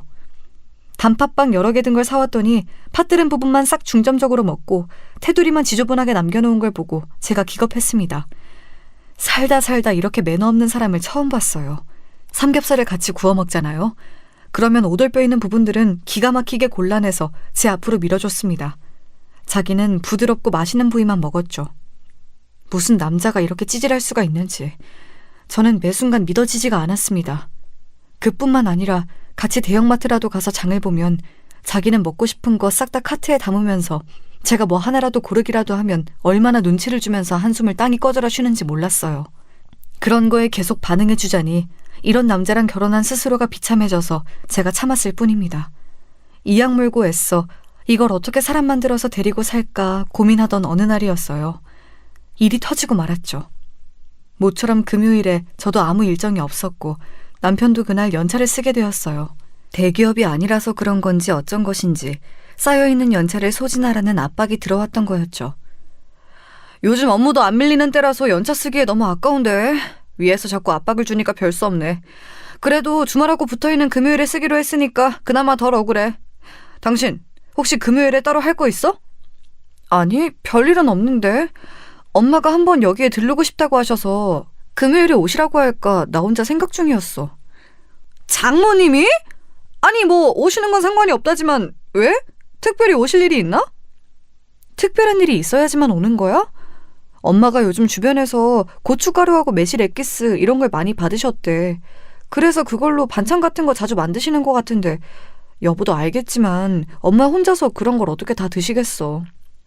단팥빵 여러 개 든 걸 사왔더니 팥들은 부분만 싹 중점적으로 먹고 테두리만 지저분하게 남겨놓은 걸 보고 제가 기겁했습니다. 살다 이렇게 매너 없는 사람을 처음 봤어요. 삼겹살을 같이 구워 먹잖아요. 그러면 오돌뼈 있는 부분들은 기가 막히게 골라내서 제 앞으로 밀어줬습니다. 자기는 부드럽고 맛있는 부위만 먹었죠. 무슨 남자가 이렇게 찌질할 수가 있는지 저는 매 순간 믿어지지가 않았습니다. 그뿐만 아니라 같이 대형마트라도 가서 장을 보면 자기는 먹고 싶은 거 싹 다 카트에 담으면서 제가 뭐 하나라도 고르기라도 하면 얼마나 눈치를 주면서 한숨을 땅이 꺼져라 쉬는지 몰랐어요. 그런 거에 계속 반응해주자니 이런 남자랑 결혼한 스스로가 비참해져서 제가 참았을 뿐입니다. 이악 물고 애써 이걸 어떻게 사람 만들어서 데리고 살까 고민하던 어느 날이었어요. 일이 터지고 말았죠. 모처럼 금요일에 저도 아무 일정이 없었고 남편도 그날 연차를 쓰게 되었어요. 대기업이 아니라서 그런 건지 어쩐 것인지 쌓여있는 연차를 소진하라는 압박이 들어왔던 거였죠. 요즘 업무도 안 밀리는 때라서 연차 쓰기에 너무 아까운데 위에서 자꾸 압박을 주니까 별 수 없네. 그래도 주말하고 붙어있는 금요일에 쓰기로 했으니까 그나마 덜 억울해. 당신 혹시 금요일에 따로 할 거 있어? 아니, 별일은 없는데 엄마가 한번 여기에 들르고 싶다고 하셔서 금요일에 오시라고 할까 나 혼자 생각 중이었어. 장모님이? 아니 뭐 오시는 건 상관이 없다지만 왜? 특별히 오실 일이 있나? 특별한 일이 있어야지만 오는 거야? 엄마가 요즘 주변에서 고춧가루하고 매실 엑기스 이런 걸 많이 받으셨대. 그래서 그걸로 반찬 같은 거 자주 만드시는 것 같은데 여보도 알겠지만 엄마 혼자서 그런 걸 어떻게 다 드시겠어.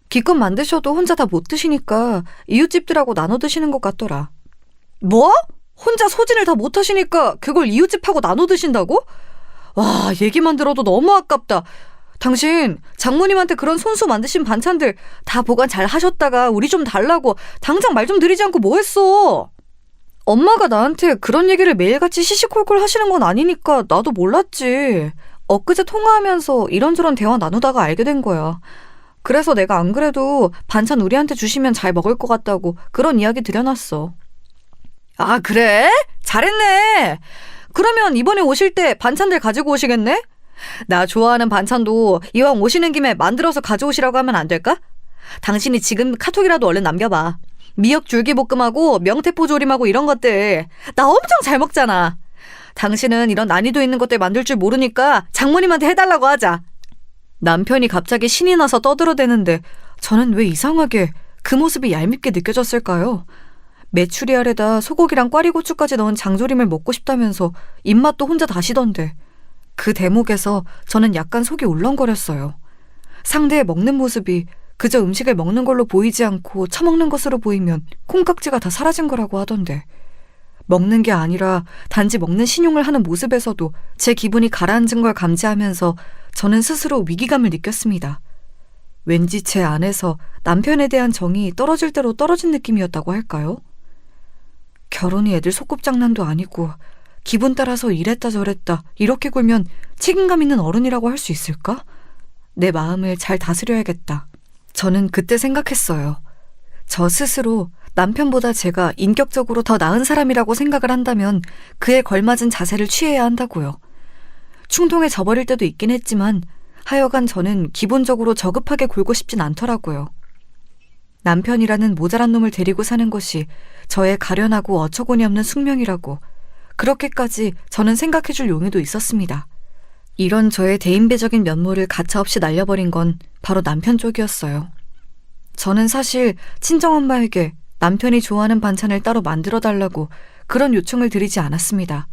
기껏 만드셔도 혼자 다 못 드시니까 이웃집들하고 나눠 드시는 것 같더라. 뭐? 혼자 소진을 다 못 하시니까 그걸 이웃집하고 나눠 드신다고? 와, 얘기만 들어도 너무 아깝다. 당신 장모님한테 그런 손수 만드신 반찬들 다 보관 잘 하셨다가 우리 좀 달라고 당장 말 좀 드리지 않고 뭐 했어? 엄마가 나한테 그런 얘기를 매일같이 시시콜콜 하시는 건 아니니까 나도 몰랐지. 엊그제 통화하면서 이런저런 대화 나누다가 알게 된 거야. 그래서 내가 안 그래도 반찬 우리한테 주시면 잘 먹을 것 같다고 그런 이야기 드려놨어. 아, 그래? 잘했네. 그러면 이번에 오실 때 반찬들 가지고 오시겠네? 나 좋아하는 반찬도 이왕 오시는 김에 만들어서 가져오시라고 하면 안 될까? 당신이 지금 카톡이라도 얼른 남겨봐. 미역 줄기볶음하고 명태포 조림하고 이런 것들 나 엄청 잘 먹잖아. 당신은 이런 난이도 있는 것들 만들 줄 모르니까 장모님한테 해달라고 하자. 남편이 갑자기 신이 나서 떠들어대는데 저는 왜 이상하게 그 모습이 얄밉게 느껴졌을까요? 메추리알에다 소고기랑 꽈리고추까지 넣은 장조림을 먹고 싶다면서 입맛도 혼자 다시던데 그 대목에서 저는 약간 속이 울렁거렸어요. 상대의 먹는 모습이 그저 음식을 먹는 걸로 보이지 않고 처먹는 것으로 보이면 콩깍지가 다 사라진 거라고 하던데 먹는 게 아니라 단지 먹는 신용을 하는 모습에서도 제 기분이 가라앉은 걸 감지하면서 저는 스스로 위기감을 느꼈습니다. 왠지 제 안에서 남편에 대한 정이 떨어질 대로 떨어진 느낌이었다고 할까요? 결혼이 애들 소꿉장난도 아니고 기분 따라서 이랬다 저랬다 이렇게 굴면 책임감 있는 어른이라고 할 수 있을까? 내 마음을 잘 다스려야겠다. 저는 그때 생각했어요. 저 스스로 남편보다 제가 인격적으로 더 나은 사람이라고 생각을 한다면 그에 걸맞은 자세를 취해야 한다고요. 충동에 져버릴 때도 있긴 했지만 하여간 저는 기본적으로 저급하게 굴고 싶진 않더라고요. 남편이라는 모자란 놈을 데리고 사는 것이 저의 가련하고 어처구니 없는 숙명이라고 그렇게까지 저는 생각해줄 용의도 있었습니다. 이런 저의 대인배적인 면모를 가차없이 날려버린 건 바로 남편 쪽이었어요. 저는 사실 친정엄마에게 남편이 좋아하는 반찬을 따로 만들어달라고 그런 요청을 드리지 않았습니다.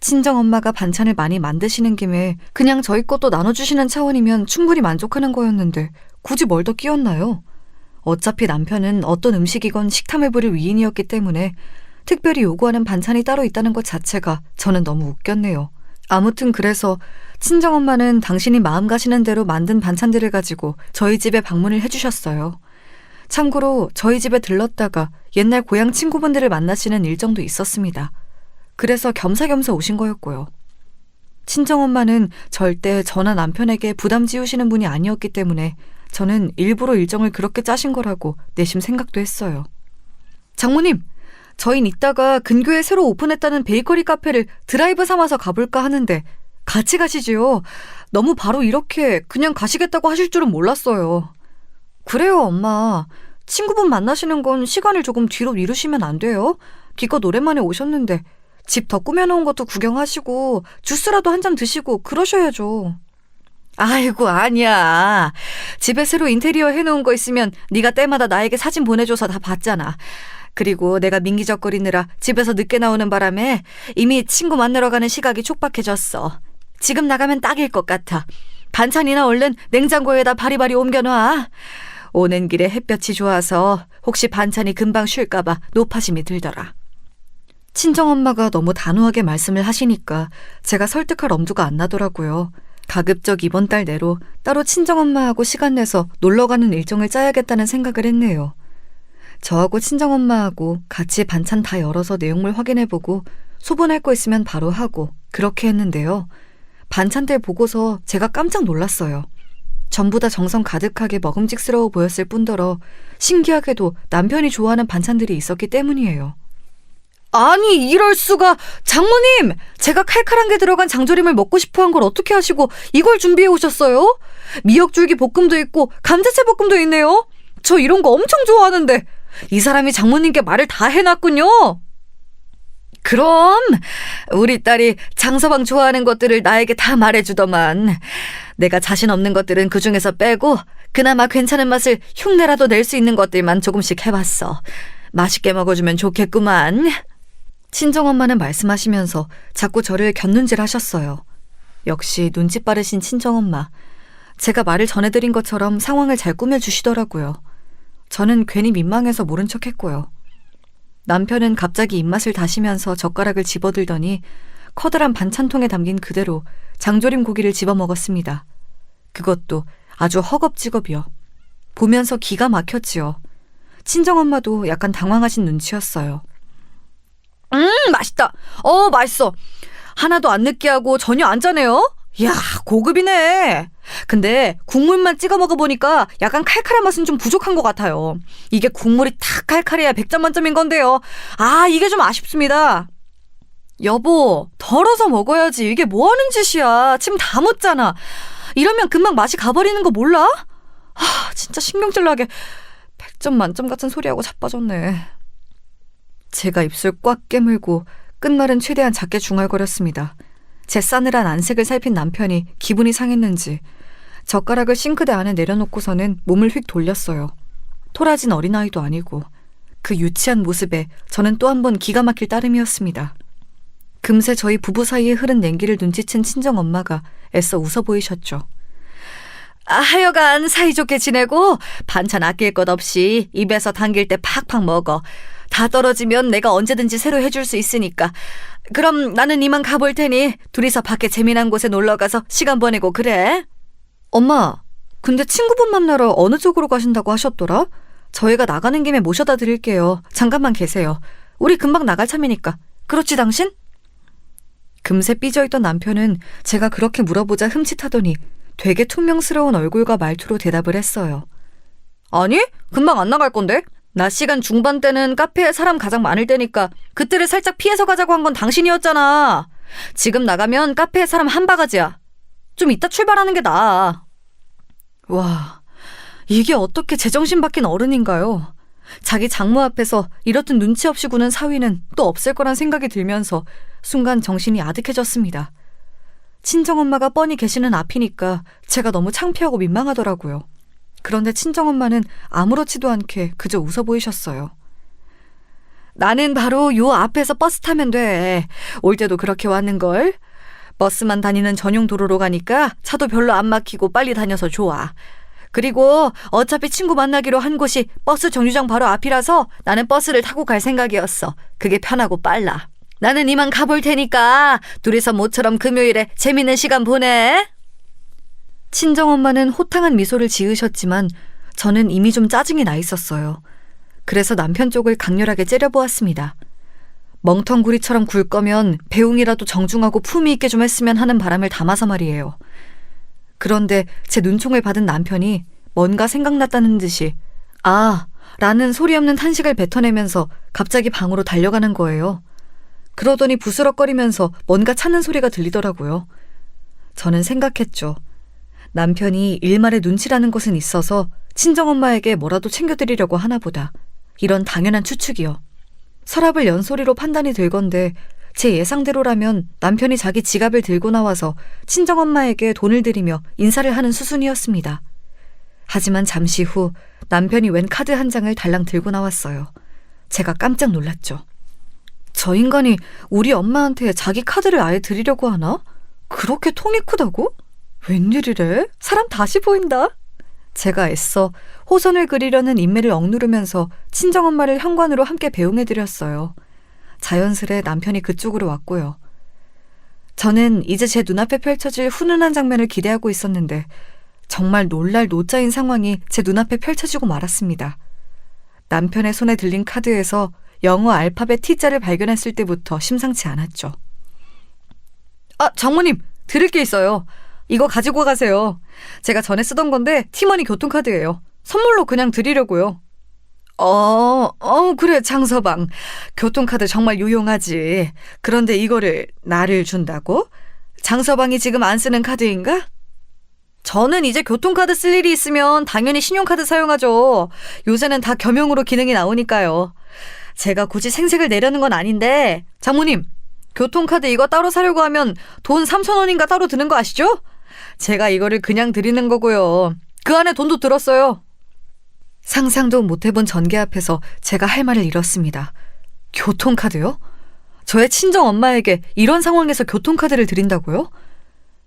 친정엄마가 반찬을 많이 만드시는 김에 그냥 저희 것도 나눠주시는 차원이면 충분히 만족하는 거였는데 굳이 뭘 더 끼웠나요? 어차피 남편은 어떤 음식이건 식탐을 부릴 위인이었기 때문에 특별히 요구하는 반찬이 따로 있다는 것 자체가 저는 너무 웃겼네요. 아무튼 그래서 친정엄마는 당신이 마음 가시는 대로 만든 반찬들을 가지고 저희 집에 방문을 해주셨어요. 참고로 저희 집에 들렀다가 옛날 고향 친구분들을 만나시는 일정도 있었습니다. 그래서 겸사겸사 오신 거였고요. 친정엄마는 절대 저나 남편에게 부담 지우시는 분이 아니었기 때문에 저는 일부러 일정을 그렇게 짜신 거라고 내심 생각도 했어요. 장모님, 저흰 이따가 근교에 새로 오픈했다는 베이커리 카페를 드라이브 삼아서 가볼까 하는데 같이 가시지요. 너무 바로 이렇게 그냥 가시겠다고 하실 줄은 몰랐어요. 그래요, 엄마. 친구분 만나시는 건 시간을 조금 뒤로 미루시면 안 돼요? 기껏 오랜만에 오셨는데 집 더 꾸며놓은 것도 구경하시고 주스라도 한 잔 드시고 그러셔야죠. 아이고, 아니야. 집에 새로 인테리어 해놓은 거 있으면 네가 때마다 나에게 사진 보내줘서 다 봤잖아. 그리고 내가 민기적거리느라 집에서 늦게 나오는 바람에 이미 친구 만나러 가는 시각이 촉박해졌어. 지금 나가면 딱일 것 같아. 반찬이나 얼른 냉장고에다 바리바리 옮겨놔. 오는 길에 햇볕이 좋아서 혹시 반찬이 금방 쉴까봐 노파심이 들더라. 친정엄마가 너무 단호하게 말씀을 하시니까 제가 설득할 엄두가 안 나더라고요. 가급적 이번 달 내로 따로 친정엄마하고 시간 내서 놀러가는 일정을 짜야겠다는 생각을 했네요. 저하고 친정엄마하고 같이 반찬 다 열어서 내용물 확인해보고 소분할 거 있으면 바로 하고 그렇게 했는데요. 반찬들 보고서 제가 깜짝 놀랐어요. 전부 다 정성 가득하게 먹음직스러워 보였을 뿐더러 신기하게도 남편이 좋아하는 반찬들이 있었기 때문이에요. 아니, 이럴 수가. 장모님, 제가 칼칼한 게 들어간 장조림을 먹고 싶어 한 걸 어떻게 하시고 이걸 준비해 오셨어요? 미역줄기 볶음도 있고 감자채 볶음도 있네요. 저 이런 거 엄청 좋아하는데 이 사람이 장모님께 말을 다 해놨군요. 그럼 우리 딸이 장서방 좋아하는 것들을 나에게 다 말해주더만. 내가 자신 없는 것들은 그중에서 빼고 그나마 괜찮은 맛을 흉내라도 낼 수 있는 것들만 조금씩 해봤어. 맛있게 먹어주면 좋겠구만. 친정엄마는 말씀하시면서 자꾸 저를 곁눈질 하셨어요. 역시 눈치 빠르신 친정엄마. 제가 말을 전해드린 것처럼 상황을 잘 꾸며주시더라고요. 저는 괜히 민망해서 모른 척했고요. 남편은 갑자기 입맛을 다시면서 젓가락을 집어들더니 커다란 반찬통에 담긴 그대로 장조림 고기를 집어먹었습니다. 그것도 아주 허겁지겁이요. 보면서 기가 막혔지요. 친정엄마도 약간 당황하신 눈치였어요. 맛있다. 맛있어. 하나도 안 느끼하고 전혀 안 짜네요. 이야, 고급이네. 근데 국물만 찍어 먹어보니까 약간 칼칼한 맛은 좀 부족한 것 같아요. 이게 국물이 탁 칼칼해야 100점 만점인 건데요. 이게 좀 아쉽습니다. 여보, 덜어서 먹어야지. 이게 뭐 하는 짓이야. 침 다 묻잖아. 이러면 금방 맛이 가버리는 거 몰라? 진짜 신경질 나게 100점 만점 같은 소리하고 자빠졌네. 제가 입술 꽉 깨물고 끝말은 최대한 작게 중얼거렸습니다. 제 싸늘한 안색을 살핀 남편이 기분이 상했는지 젓가락을 싱크대 안에 내려놓고서는 몸을 휙 돌렸어요. 토라진 어린아이도 아니고 그 유치한 모습에 저는 또 한 번 기가 막힐 따름이었습니다. 금세 저희 부부 사이에 흐른 냉기를 눈치챈 친정엄마가 애써 웃어 보이셨죠. 하여간 사이좋게 지내고 반찬 아낄 것 없이 입에서 당길 때 팍팍 먹어. 다 떨어지면 내가 언제든지 새로 해줄 수 있으니까. 그럼 나는 이만 가볼 테니 둘이서 밖에 재미난 곳에 놀러가서 시간 보내고 그래. 엄마, 근데 친구분 만나러 어느 쪽으로 가신다고 하셨더라? 저희가 나가는 김에 모셔다 드릴게요. 잠깐만 계세요. 우리 금방 나갈 참이니까. 그렇지 당신? 금세 삐져있던 남편은 제가 그렇게 물어보자 흠칫하더니 되게 퉁명스러운 얼굴과 말투로 대답을 했어요. 아니, 금방 안 나갈 건데? 낮 시간 중반 때는 카페에 사람 가장 많을 때니까 그때를 살짝 피해서 가자고 한 건 당신이었잖아. 지금 나가면 카페에 사람 한 바가지야. 좀 이따 출발하는 게 나아. 와, 이게 어떻게 제정신 바뀐 어른인가요? 자기 장모 앞에서 이렇듯 눈치 없이 구는 사위는 또 없을 거란 생각이 들면서 순간 정신이 아득해졌습니다. 친정엄마가 뻔히 계시는 앞이니까 제가 너무 창피하고 민망하더라고요. 그런데 친정엄마는 아무렇지도 않게 그저 웃어 보이셨어요. 나는 바로 요 앞에서 버스 타면 돼. 올 때도 그렇게 왔는걸. 버스만 다니는 전용 도로로 가니까 차도 별로 안 막히고 빨리 다녀서 좋아. 그리고 어차피 친구 만나기로 한 곳이 버스 정류장 바로 앞이라서 나는 버스를 타고 갈 생각이었어. 그게 편하고 빨라. 나는 이만 가볼 테니까 둘이서 모처럼 금요일에 재밌는 시간 보내. 친정엄마는 호탕한 미소를 지으셨지만 저는 이미 좀 짜증이 나 있었어요. 그래서 남편 쪽을 강렬하게 째려보았습니다. 멍텅구리처럼 굴 거면 배웅이라도 정중하고 품위 있게 좀 했으면 하는 바람을 담아서 말이에요. 그런데 제 눈총을 받은 남편이 뭔가 생각났다는 듯이 아, 라는 소리 없는 탄식을 뱉어내면서 갑자기 방으로 달려가는 거예요. 그러더니 부스럭거리면서 뭔가 찾는 소리가 들리더라고요. 저는 생각했죠. 남편이 일말의 눈치라는 것은 있어서 친정엄마에게 뭐라도 챙겨드리려고 하나 보다. 이런 당연한 추측이요. 서랍을 연 소리로 판단이 들건데 제 예상대로라면 남편이 자기 지갑을 들고 나와서 친정엄마에게 돈을 드리며 인사를 하는 수순이었습니다. 하지만 잠시 후 남편이 웬 카드 한 장을 달랑 들고 나왔어요. 제가 깜짝 놀랐죠. 저 인간이 우리 엄마한테 자기 카드를 아예 드리려고 하나? 그렇게 통이 크다고? 웬일이래? 사람 다시 보인다. 제가 애써 호선을 그리려는 인매를 억누르면서 친정엄마를 현관으로 함께 배웅해드렸어요. 자연스레 남편이 그쪽으로 왔고요. 저는 이제 제 눈앞에 펼쳐질 훈훈한 장면을 기대하고 있었는데 정말 놀랄 노짜인 상황이 제 눈앞에 펼쳐지고 말았습니다. 남편의 손에 들린 카드에서 영어 알파벳 T자를 발견했을 때부터 심상치 않았죠. 장모님, 드릴 게 있어요. 이거 가지고 가세요. 제가 전에 쓰던 건데 티머니 교통카드예요. 선물로 그냥 드리려고요. 그래, 장서방. 교통카드 정말 유용하지. 그런데 이거를 나를 준다고? 장서방이 지금 안 쓰는 카드인가? 저는 이제 교통카드 쓸 일이 있으면 당연히 신용카드 사용하죠. 요새는 다 겸용으로 기능이 나오니까요. 제가 굳이 생색을 내려는 건 아닌데 장모님, 교통카드 이거 따로 사려고 하면 돈 3,000원인가 따로 드는 거 아시죠? 제가 이거를 그냥 드리는 거고요. 그 안에 돈도 들었어요. 상상도 못해본 전개 앞에서 제가 할 말을 잃었습니다. 교통카드요? 저의 친정엄마에게 이런 상황에서 교통카드를 드린다고요?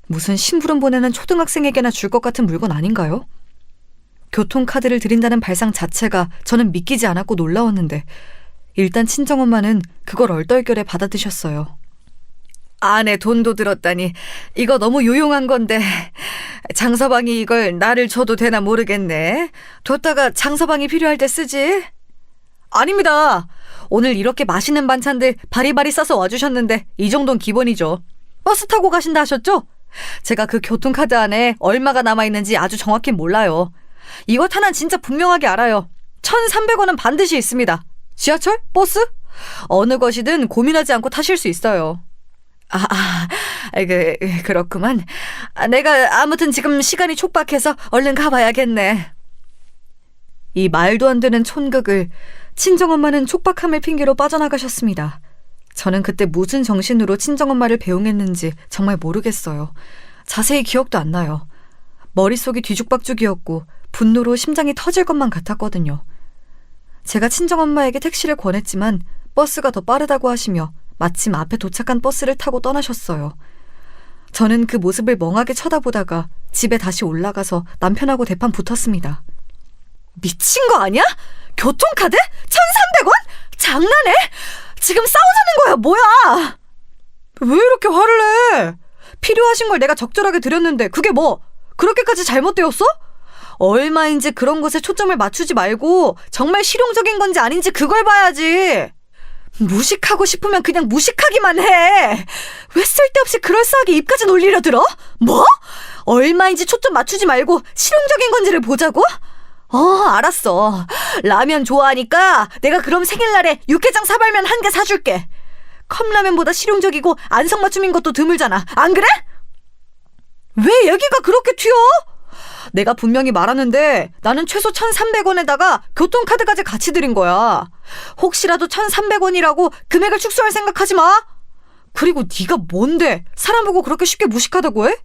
무슨 심부름 보내는 초등학생에게나 줄 것 같은 물건 아닌가요? 교통카드를 드린다는 발상 자체가 저는 믿기지 않았고 놀라웠는데 일단 친정엄마는 그걸 얼떨결에 받아드셨어요. 안에 돈도 들었다니 이거 너무 유용한 건데 장서방이 이걸 나를 줘도 되나 모르겠네. 뒀다가 장서방이 필요할 때 쓰지. 아닙니다. 오늘 이렇게 맛있는 반찬들 바리바리 싸서 와주셨는데 이 정도는 기본이죠. 버스 타고 가신다 하셨죠? 제가 그 교통카드 안에 얼마가 남아있는지 아주 정확히 몰라요. 이것 하나는 진짜 분명하게 알아요. 1,300원은 반드시 있습니다. 지하철? 버스? 어느 것이든 고민하지 않고 타실 수 있어요. 그렇구만. 내가 아무튼 지금 시간이 촉박해서 얼른 가봐야겠네. 이 말도 안 되는 촌극을 친정엄마는 촉박함을 핑계로 빠져나가셨습니다. 저는 그때 무슨 정신으로 친정엄마를 배웅했는지 정말 모르겠어요. 자세히 기억도 안 나요. 머릿속이 뒤죽박죽이었고 분노로 심장이 터질 것만 같았거든요. 제가 친정엄마에게 택시를 권했지만 버스가 더 빠르다고 하시며 마침 앞에 도착한 버스를 타고 떠나셨어요. 저는 그 모습을 멍하게 쳐다보다가 집에 다시 올라가서 남편하고 대판 붙었습니다. 미친 거 아니야? 교통카드? 1,300원? 장난해? 지금 싸우자는 거야, 뭐야? 왜 이렇게 화를 내? 필요하신 걸 내가 적절하게 드렸는데 그게 뭐 그렇게까지 잘못되었어? 얼마인지 그런 것에 초점을 맞추지 말고 정말 실용적인 건지 아닌지 그걸 봐야지. 무식하고 싶으면 그냥 무식하기만 해. 왜 쓸데없이 그럴싸하게 입까지 놀리려 들어? 뭐? 얼마인지 초점 맞추지 말고 실용적인 건지를 보자고? 알았어. 라면 좋아하니까 내가 그럼 생일날에 육개장 사발면 1개 사줄게. 컵라면보다 실용적이고 안성맞춤인 것도 드물잖아. 안 그래? 왜 얘기가 그렇게 튀어? 내가 분명히 말하는데 나는 최소 1,300원에다가 교통카드까지 같이 드린 거야. 혹시라도 1,300원이라고 금액을 축소할 생각하지 마. 그리고 네가 뭔데 사람 보고 그렇게 쉽게 무식하다고 해?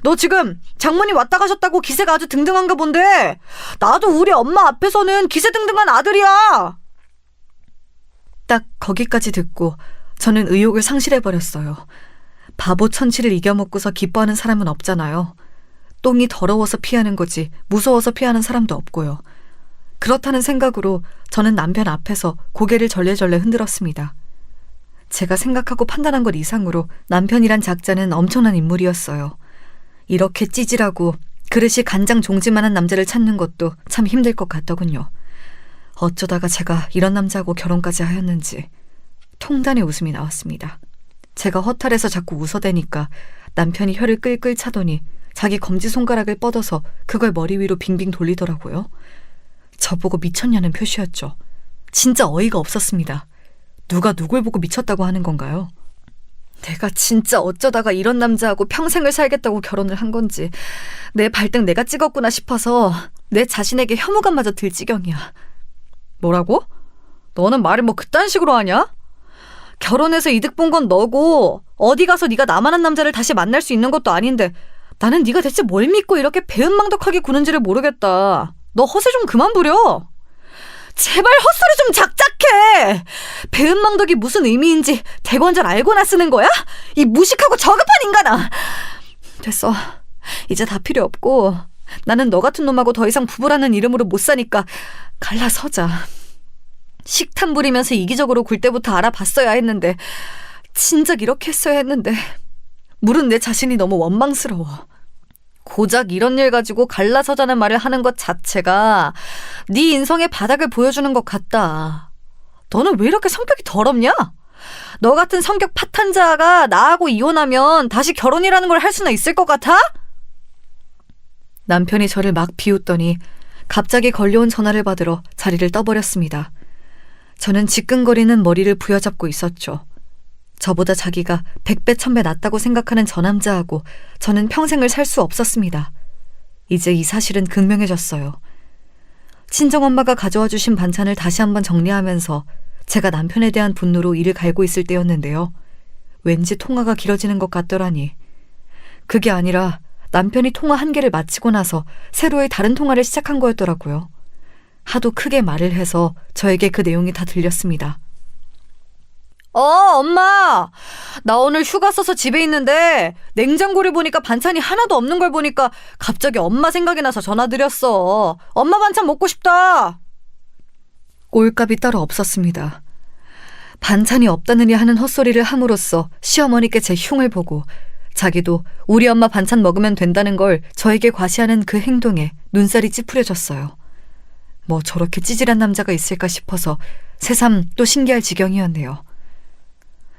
너 지금 장모님 왔다 가셨다고 기세가 아주 등등한가 본데 나도 우리 엄마 앞에서는 기세등등한 아들이야. 딱 거기까지 듣고 저는 의욕을 상실해버렸어요. 바보 천치를 이겨먹고서 기뻐하는 사람은 없잖아요. 똥이 더러워서 피하는 거지 무서워서 피하는 사람도 없고요. 그렇다는 생각으로 저는 남편 앞에서 고개를 절레절레 흔들었습니다. 제가 생각하고 판단한 것 이상으로 남편이란 작자는 엄청난 인물이었어요. 이렇게 찌질하고 그릇이 간장 종지만한 남자를 찾는 것도 참 힘들 것 같더군요. 어쩌다가 제가 이런 남자하고 결혼까지 하였는지. 통단의 웃음이 나왔습니다. 제가 허탈해서 자꾸 웃어대니까 남편이 혀를 끌끌 차더니 자기 검지손가락을 뻗어서 그걸 머리 위로 빙빙 돌리더라고요. 저보고 미쳤냐는 표시였죠. 진짜 어이가 없었습니다. 누가 누굴 보고 미쳤다고 하는 건가요? 내가 진짜 어쩌다가 이런 남자하고 평생을 살겠다고 결혼을 한 건지 내 발등 내가 찍었구나 싶어서 내 자신에게 혐오감마저 들 지경이야. 뭐라고? 너는 말을 뭐 그딴 식으로 하냐? 결혼해서 이득 본 건 너고 어디 가서 네가 나만한 남자를 다시 만날 수 있는 것도 아닌데 나는 네가 대체 뭘 믿고 이렇게 배은망덕하게 구는지를 모르겠다. 너 허세 좀 그만 부려. 제발 헛소리 좀 작작해. 배은망덕이 무슨 의미인지 대관절 알고나 쓰는 거야? 이 무식하고 저급한 인간아. 됐어. 이제 다 필요 없고 나는 너 같은 놈하고 더 이상 부부라는 이름으로 못 사니까 갈라서자. 식탐 부리면서 이기적으로 굴 때부터 알아봤어야 했는데 진작 이렇게 했어야 했는데 물은 내 자신이 너무 원망스러워. 고작 이런 일 가지고 갈라서자는 말을 하는 것 자체가 네 인성의 바닥을 보여주는 것 같다. 너는 왜 이렇게 성격이 더럽냐? 너 같은 성격 파탄자가 나하고 이혼하면 다시 결혼이라는 걸 할 수나 있을 것 같아? 남편이 저를 막 비웃더니 갑자기 걸려온 전화를 받으러 자리를 떠버렸습니다. 저는 지끈거리는 머리를 부여잡고 있었죠. 저보다 자기가 100배 1000배 낫다고 생각하는 저 남자하고 저는 평생을 살 수 없었습니다. 이제 이 사실은 극명해졌어요. 친정엄마가 가져와 주신 반찬을 다시 한번 정리하면서 제가 남편에 대한 분노로 이를 갈고 있을 때였는데요. 왠지 통화가 길어지는 것 같더라니. 그게 아니라 남편이 통화 1개를 마치고 나서 새로의 다른 통화를 시작한 거였더라고요. 하도 크게 말을 해서 저에게 그 내용이 다 들렸습니다. 엄마! 나 오늘 휴가 써서 집에 있는데 냉장고를 보니까 반찬이 하나도 없는 걸 보니까 갑자기 엄마 생각이 나서 전화드렸어. 엄마 반찬 먹고 싶다. 꼴값이 따로 없었습니다. 반찬이 없다느니 하는 헛소리를 함으로써 시어머니께 제 흉을 보고 자기도 우리 엄마 반찬 먹으면 된다는 걸 저에게 과시하는 그 행동에 눈살이 찌푸려졌어요. 뭐 저렇게 찌질한 남자가 있을까 싶어서 새삼 또 신기할 지경이었네요.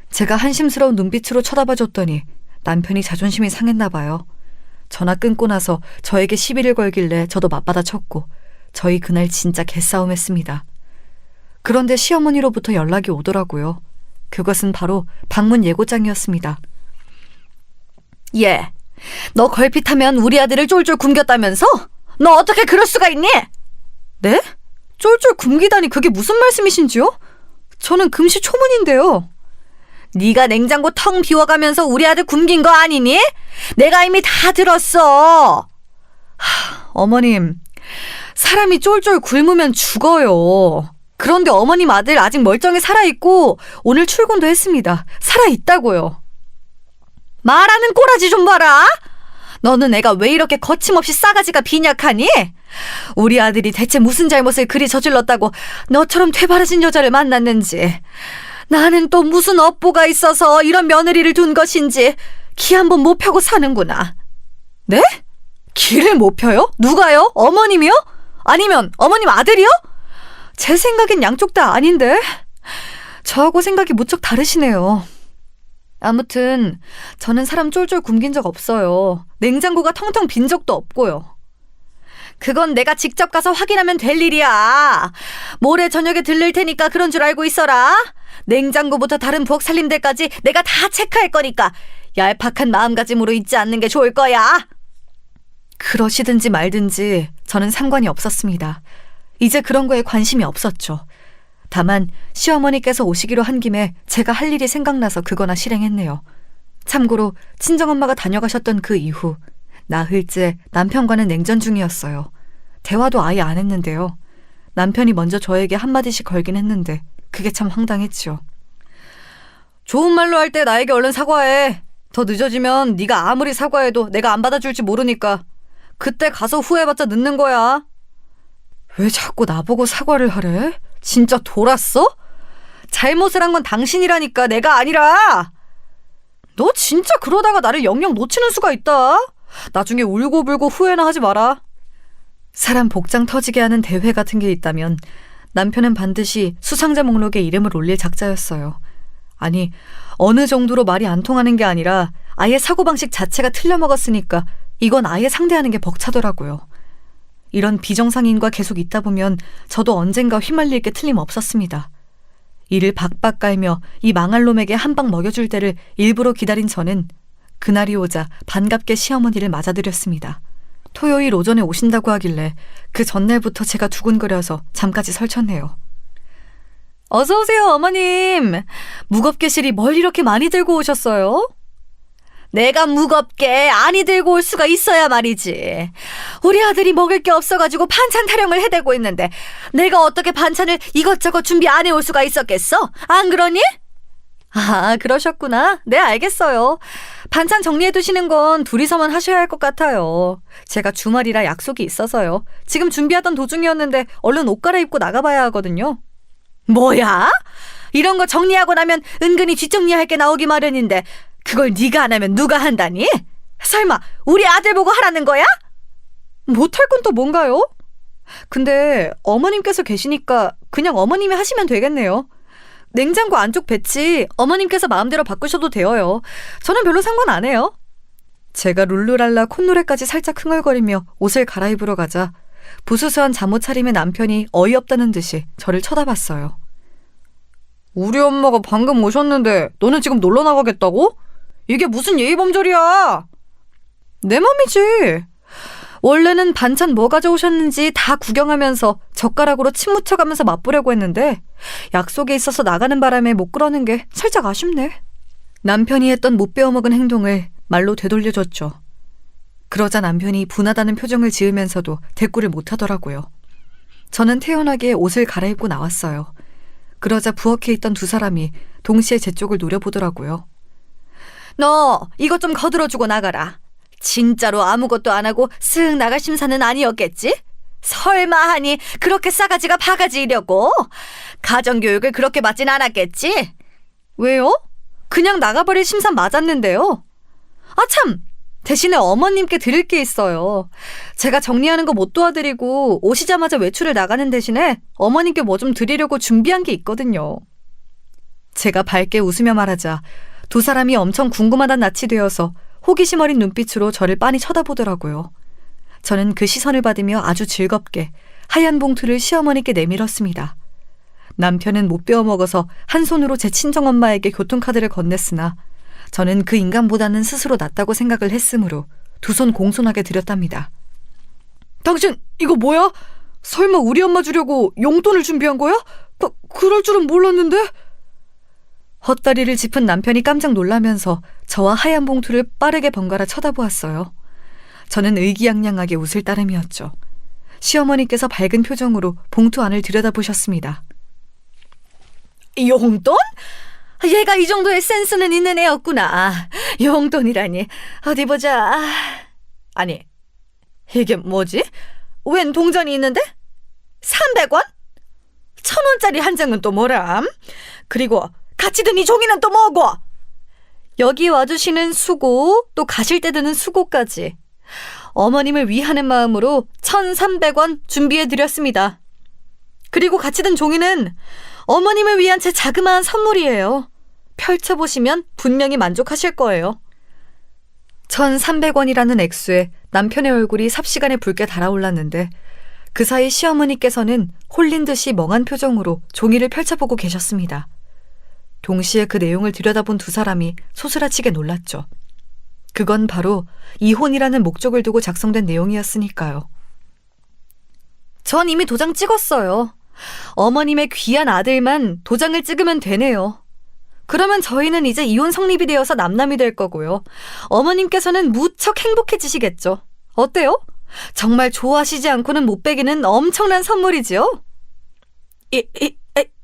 제가 한심스러운 눈빛으로 쳐다봐줬더니 남편이 자존심이 상했나 봐요. 전화 끊고 나서 저에게 시비를 걸길래 저도 맞받아쳤고 저희 그날 진짜 개싸움했습니다. 그런데 시어머니로부터 연락이 오더라고요. 그것은 바로 방문 예고장이었습니다. 얘, 너 걸핏하면 우리 아들을 쫄쫄 굶겼다면서? 너 어떻게 그럴 수가 있니? 네? 굶기다니 그게 무슨 말씀이신지요? 저는 금시초문인데요. 네가 냉장고 텅 비워가면서 우리 아들 굶긴 거 아니니? 내가 이미 다 들었어. 어머님, 사람이 쫄쫄 굶으면 죽어요. 그런데 어머님 아들 아직 멀쩡히 살아있고 오늘 출근도 했습니다. 살아있다고요. 말하는 꼬라지 좀 봐라. 너는 애가 왜 이렇게 거침없이 싸가지가 빈약하니? 우리 아들이 대체 무슨 잘못을 그리 저질렀다고 너처럼 되바라진 여자를 만났는지, 나는 또 무슨 업보가 있어서 이런 며느리를 둔 것인지 기 한번 못 펴고 사는구나. 네? 기를 못 펴요? 누가요? 어머님이요? 아니면 어머님 아들이요? 제 생각엔 양쪽 다 아닌데? 저하고 생각이 무척 다르시네요. 아무튼 저는 사람 쫄쫄 굶긴 적 없어요. 냉장고가 텅텅 빈 적도 없고요. 그건 내가 직접 가서 확인하면 될 일이야. 모레 저녁에 들를 테니까 그런 줄 알고 있어라. 냉장고부터 다른 부엌 살림들까지 내가 다 체크할 거니까 얄팍한 마음가짐으로 있지 않는 게 좋을 거야. 그러시든지 말든지 저는 상관이 없었습니다. 이제 그런 거에 관심이 없었죠. 다만 시어머니께서 오시기로 한 김에 제가 할 일이 생각나서 그거나 실행했네요. 참고로 친정엄마가 다녀가셨던 그 이후 나흘째 남편과는 냉전 중이었어요. 대화도 아예 안 했는데요. 남편이 먼저 저에게 한마디씩 걸긴 했는데 그게 참 황당했죠. 좋은 말로 할 때 나에게 얼른 사과해. 더 늦어지면 네가 아무리 사과해도 내가 안 받아줄지 모르니까 그때 가서 후회해봤자 늦는 거야. 왜 자꾸 나보고 사과를 하래? 진짜 돌았어? 잘못을 한 건 당신이라니까 내가 아니라. 너 진짜 그러다가 나를 영영 놓치는 수가 있다. 나중에 울고불고 후회나 하지 마라. 사람 복장 터지게 하는 대회 같은 게 있다면 남편은 반드시 수상자 목록에 이름을 올릴 작자였어요. 아니, 어느 정도로 말이 안 통하는 게 아니라 아예 사고방식 자체가 틀려먹었으니까 이건 아예 상대하는 게 벅차더라고요. 이런 비정상인과 계속 있다 보면 저도 언젠가 휘말릴 게 틀림없었습니다. 이를 박박 깔며 이 망할 놈에게 한 방 먹여줄 때를 일부러 기다린 저는 그날이 오자 반갑게 시어머니를 맞아드렸습니다. 토요일 오전에 오신다고 하길래 그 전날부터 제가 두근거려서 잠까지 설쳤네요. 어서 오세요, 어머님. 무겁게 실이 뭘 이렇게 많이 들고 오셨어요? 내가 무겁게 안이 들고 올 수가 있어야 말이지. 우리 아들이 먹을 게 없어가지고 반찬 타령을 해대고 있는데 내가 어떻게 반찬을 이것저것 준비 안 해올 수가 있었겠어? 안 그러니? 아, 그러셨구나. 네, 알겠어요. 반찬 정리해두시는 건 둘이서만 하셔야 할 것 같아요. 제가 주말이라 약속이 있어서요. 지금 준비하던 도중이었는데 얼른 옷 갈아입고 나가봐야 하거든요. 뭐야? 이런 거 정리하고 나면 은근히 뒷정리할 게 나오기 마련인데 그걸 네가 안 하면 누가 한다니? 설마 우리 아들 보고 하라는 거야? 못할 건 또 뭔가요? 근데 어머님께서 계시니까 그냥 어머님이 하시면 되겠네요. 냉장고 안쪽 배치 어머님께서 마음대로 바꾸셔도 되어요. 저는 별로 상관 안 해요. 제가 룰루랄라 콧노래까지 살짝 흥얼거리며 옷을 갈아입으러 가자 부스스한 잠옷 차림의 남편이 어이없다는 듯이 저를 쳐다봤어요. 우리 엄마가 방금 오셨는데 너는 지금 놀러 나가겠다고? 이게 무슨 예의범절이야? 내 맘이지. 원래는 반찬 뭐 가져오셨는지 다 구경하면서 젓가락으로 침 묻혀가면서 맛보려고 했는데 약속에 있어서 나가는 바람에 못 그러는 게 살짝 아쉽네. 남편이 했던 못 배워먹은 행동을 말로 되돌려줬죠. 그러자 남편이 분하다는 표정을 지으면서도 대꾸를 못하더라고요. 저는 태연하게 옷을 갈아입고 나왔어요. 그러자 부엌에 있던 두 사람이 동시에 제 쪽을 노려보더라고요. 너 이것 좀 거들어주고 나가라. 진짜로 아무것도 안 하고 쓱 나갈 심사는 아니었겠지? 설마 하니 그렇게 싸가지가 바가지이려고? 가정교육을 그렇게 받진 않았겠지? 왜요? 그냥 나가버릴 심사 맞았는데요. 아 참! 대신에 어머님께 드릴 게 있어요. 제가 정리하는 거 못 도와드리고 오시자마자 외출을 나가는 대신에 어머님께 뭐 좀 드리려고 준비한 게 있거든요. 제가 밝게 웃으며 말하자 두 사람이 엄청 궁금하단 낯이 되어서 호기심 어린 눈빛으로 저를 빤히 쳐다보더라고요. 저는 그 시선을 받으며 아주 즐겁게 하얀 봉투를 시어머니께 내밀었습니다. 남편은 못 배워먹어서 한 손으로 제 친정엄마에게 교통카드를 건넸으나 저는 그 인간보다는 스스로 낫다고 생각을 했으므로 두 손 공손하게 드렸답니다. 당신 이거 뭐야? 설마 우리 엄마 주려고 용돈을 준비한 거야? 그럴 줄은 몰랐는데? 헛다리를 짚은 남편이 깜짝 놀라면서 저와 하얀 봉투를 빠르게 번갈아 쳐다보았어요. 저는 의기양양하게 웃을 따름이었죠. 시어머니께서 밝은 표정으로 봉투 안을 들여다보셨습니다. 용돈? 얘가 이 정도의 센스는 있는 애였구나. 용돈이라니. 어디 보자. 아니, 이게 뭐지? 웬 동전이 있는데? 300원? 1,000원짜리 한 장은 또 뭐람? 그리고 같이 든 이 종이는 또 뭐고? 여기 와주시는 수고, 또 가실 때 드는 수고까지. 어머님을 위하는 마음으로 1,300원 준비해드렸습니다. 그리고 같이 든 종이는 어머님을 위한 제 자그마한 선물이에요. 펼쳐보시면 분명히 만족하실 거예요. 1,300원이라는 액수에 남편의 얼굴이 삽시간에 붉게 달아올랐는데 그 사이 시어머니께서는 홀린 듯이 멍한 표정으로 종이를 펼쳐보고 계셨습니다. 동시에 그 내용을 들여다본 두 사람이 소스라치게 놀랐죠. 그건 바로 이혼이라는 목적을 두고 작성된 내용이었으니까요. 전 이미 도장 찍었어요. 어머님의 귀한 아들만 도장을 찍으면 되네요. 그러면 저희는 이제 이혼 성립이 되어서 남남이 될 거고요. 어머님께서는 무척 행복해지시겠죠. 어때요? 정말 좋아하시지 않고는 못 빼기는 엄청난 선물이지요?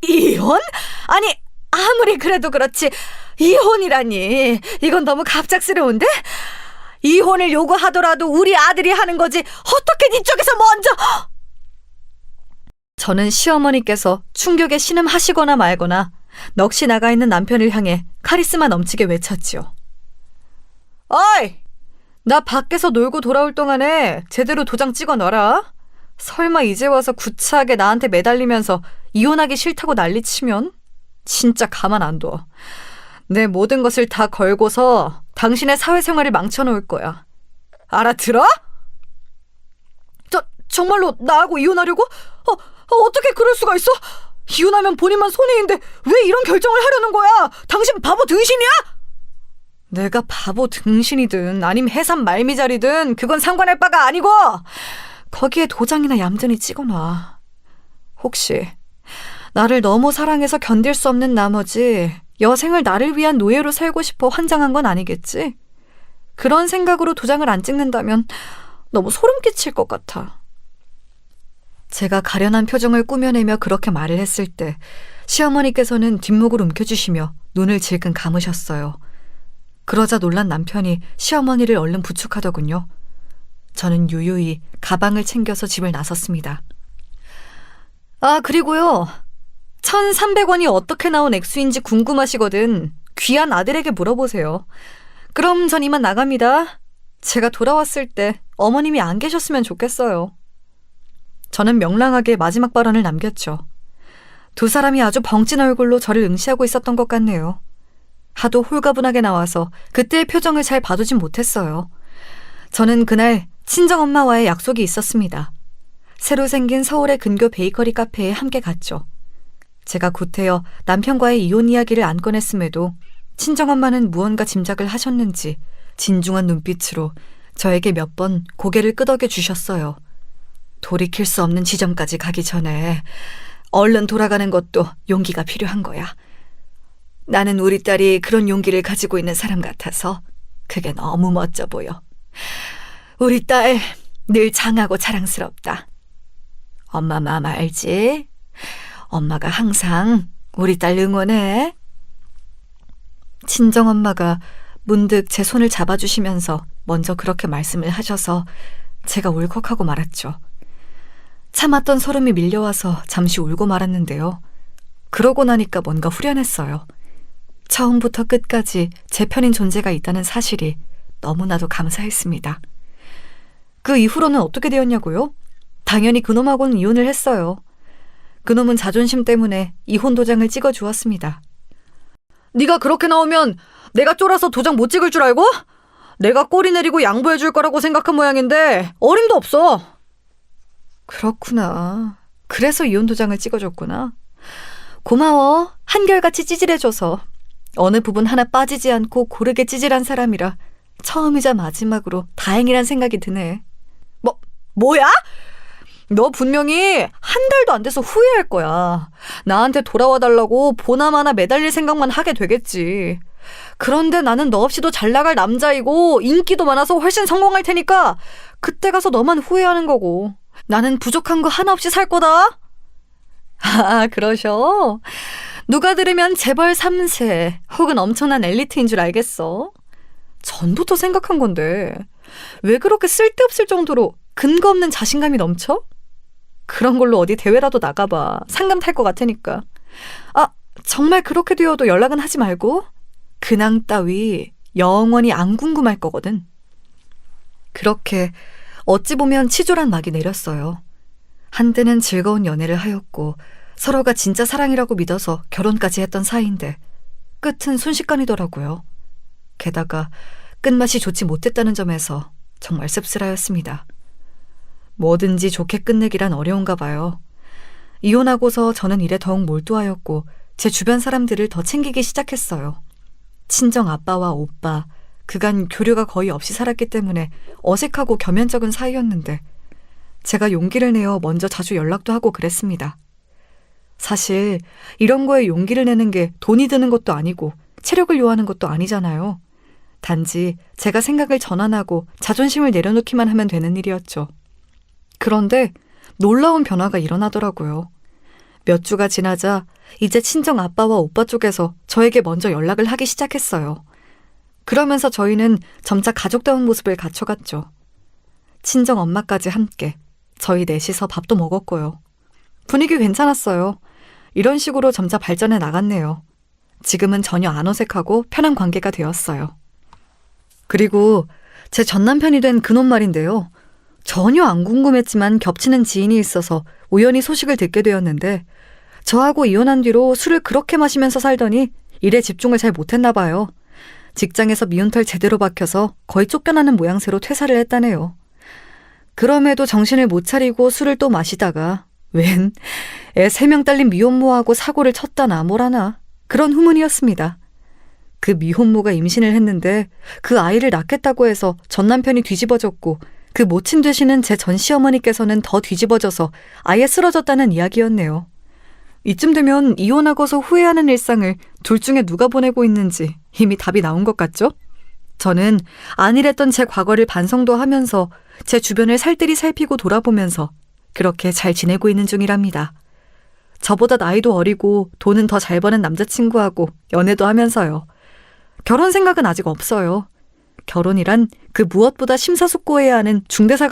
이혼? 아니, 아무리 그래도 그렇지 이혼이라니. 이건 너무 갑작스러운데? 이혼을 요구하더라도 우리 아들이 하는 거지 어떻게 네 쪽에서 먼저... 저는 시어머니께서 충격에 신음하시거나 말거나 넋이 나가 있는 남편을 향해 카리스마 넘치게 외쳤지요. 어이! 나 밖에서 놀고 돌아올 동안에 제대로 도장 찍어 놔라. 설마 이제 와서 구차하게 나한테 매달리면서 이혼하기 싫다고 난리치면 진짜 가만 안 둬. 내 모든 것을 다 걸고서 당신의 사회생활을 망쳐놓을 거야. 알아들어? 정말로 나하고 이혼하려고? 어떻게 그럴 수가 있어? 이혼하면 본인만 손해인데 왜 이런 결정을 하려는 거야? 당신 바보 등신이야? 내가 바보 등신이든 아님 해산 말미잘이든 그건 상관할 바가 아니고 거기에 도장이나 얌전히 찍어놔. 혹시 나를 너무 사랑해서 견딜 수 없는 나머지 여생을 나를 위한 노예로 살고 싶어 환장한 건 아니겠지? 그런 생각으로 도장을 안 찍는다면 너무 소름 끼칠 것 같아. 제가 가련한 표정을 꾸며내며 그렇게 말을 했을 때 시어머니께서는 뒷목을 움켜쥐시며 눈을 질끈 감으셨어요. 그러자 놀란 남편이 시어머니를 얼른 부축하더군요. 저는 유유히 가방을 챙겨서 집을 나섰습니다. 아, 그리고요. 1,300원이 어떻게 나온 액수인지 궁금하시거든 귀한 아들에게 물어보세요. 그럼 전 이만 나갑니다. 제가 돌아왔을 때 어머님이 안 계셨으면 좋겠어요. 저는 명랑하게 마지막 발언을 남겼죠. 두 사람이 아주 벙찐 얼굴로 저를 응시하고 있었던 것 같네요. 하도 홀가분하게 나와서 그때의 표정을 잘 봐두진 못했어요. 저는 그날 친정엄마와의 약속이 있었습니다. 새로 생긴 서울의 근교 베이커리 카페에 함께 갔죠. 제가 구태여 남편과의 이혼 이야기를 안 꺼냈음에도 친정엄마는 무언가 짐작을 하셨는지 진중한 눈빛으로 저에게 몇 번 고개를 끄덕여 주셨어요. 돌이킬 수 없는 지점까지 가기 전에 얼른 돌아가는 것도 용기가 필요한 거야. 나는 우리 딸이 그런 용기를 가지고 있는 사람 같아서 그게 너무 멋져 보여. 우리 딸 늘 장하고 자랑스럽다. 엄마 마음 알지? 엄마가 항상 우리 딸 응원해. 친정엄마가 문득 제 손을 잡아주시면서 먼저 그렇게 말씀을 하셔서 제가 울컥하고 말았죠. 참았던 소름이 밀려와서 잠시 울고 말았는데요. 그러고 나니까 뭔가 후련했어요. 처음부터 끝까지 제 편인 존재가 있다는 사실이 너무나도 감사했습니다. 그 이후로는 어떻게 되었냐고요? 당연히 그놈하고는 이혼을 했어요. 그놈은 자존심 때문에 이혼 도장을 찍어주었습니다. 네가 그렇게 나오면 내가 쫄아서 도장 못 찍을 줄 알고? 내가 꼬리 내리고 양보해줄 거라고 생각한 모양인데 어림도 없어. 그렇구나. 그래서 이혼 도장을 찍어줬구나. 고마워. 한결같이 찌질해줘서. 어느 부분 하나 빠지지 않고 고르게 찌질한 사람이라 처음이자 마지막으로 다행이란 생각이 드네. 뭐야? 너 분명히 한 달도 안 돼서 후회할 거야. 나한테 돌아와 달라고 보나마나 매달릴 생각만 하게 되겠지. 그런데 나는 너 없이도 잘 나갈 남자이고 인기도 많아서 훨씬 성공할 테니까 그때 가서 너만 후회하는 거고 나는 부족한 거 하나 없이 살 거다. 아, 그러셔? 누가 들으면 재벌 3세 혹은 엄청난 엘리트인 줄 알겠어? 전부터 생각한 건데 왜 그렇게 쓸데없을 정도로 근거 없는 자신감이 넘쳐? 그런 걸로 어디 대회라도 나가봐. 상금 탈 것 같으니까. 아, 정말 그렇게 되어도 연락은 하지 말고. 근황 따위 영원히 안 궁금할 거거든. 그렇게 어찌 보면 치졸한 막이 내렸어요. 한때는 즐거운 연애를 하였고 서로가 진짜 사랑이라고 믿어서 결혼까지 했던 사이인데 끝은 순식간이더라고요. 게다가 끝맛이 좋지 못했다는 점에서 정말 씁쓸하였습니다. 뭐든지 좋게 끝내기란 어려운가 봐요. 이혼하고서 저는 일에 더욱 몰두하였고 제 주변 사람들을 더 챙기기 시작했어요. 친정 아빠와 오빠, 그간 교류가 거의 없이 살았기 때문에 어색하고 겸연쩍은 사이였는데 제가 용기를 내어 먼저 자주 연락도 하고 그랬습니다. 사실 이런 거에 용기를 내는 게 돈이 드는 것도 아니고 체력을 요하는 것도 아니잖아요. 단지 제가 생각을 전환하고 자존심을 내려놓기만 하면 되는 일이었죠. 그런데 놀라운 변화가 일어나더라고요. 몇 주가 지나자 이제 친정 아빠와 오빠 쪽에서 저에게 먼저 연락을 하기 시작했어요. 그러면서 저희는 점차 가족다운 모습을 갖춰갔죠. 친정 엄마까지 함께 저희 넷이서 밥도 먹었고요. 분위기 괜찮았어요. 이런 식으로 점차 발전해 나갔네요. 지금은 전혀 안 어색하고 편한 관계가 되었어요. 그리고 제 전남편이 된 그놈 말인데요. 전혀 안 궁금했지만 겹치는 지인이 있어서 우연히 소식을 듣게 되었는데 저하고 이혼한 뒤로 술을 그렇게 마시면서 살더니 일에 집중을 잘 못했나 봐요. 직장에서 미운털 제대로 박혀서 거의 쫓겨나는 모양새로 퇴사를 했다네요. 그럼에도 정신을 못 차리고 술을 또 마시다가 웬 애 3명 딸린 미혼모하고 사고를 쳤다나 뭐라나 그런 후문이었습니다. 그 미혼모가 임신을 했는데 그 아이를 낳겠다고 해서 전 남편이 뒤집어졌고 그 모친 되시는 제 전 시어머니께서는 더 뒤집어져서 아예 쓰러졌다는 이야기였네요. 이쯤 되면 이혼하고서 후회하는 일상을 둘 중에 누가 보내고 있는지 이미 답이 나온 것 같죠? 저는 안일했던 제 과거를 반성도 하면서 제 주변을 살뜰히 살피고 돌아보면서 그렇게 잘 지내고 있는 중이랍니다. 저보다 나이도 어리고 돈은 더 잘 버는 남자친구하고 연애도 하면서요. 결혼 생각은 아직 없어요. 결혼이란 그 무엇보다 심사숙고해야 하는 중대사가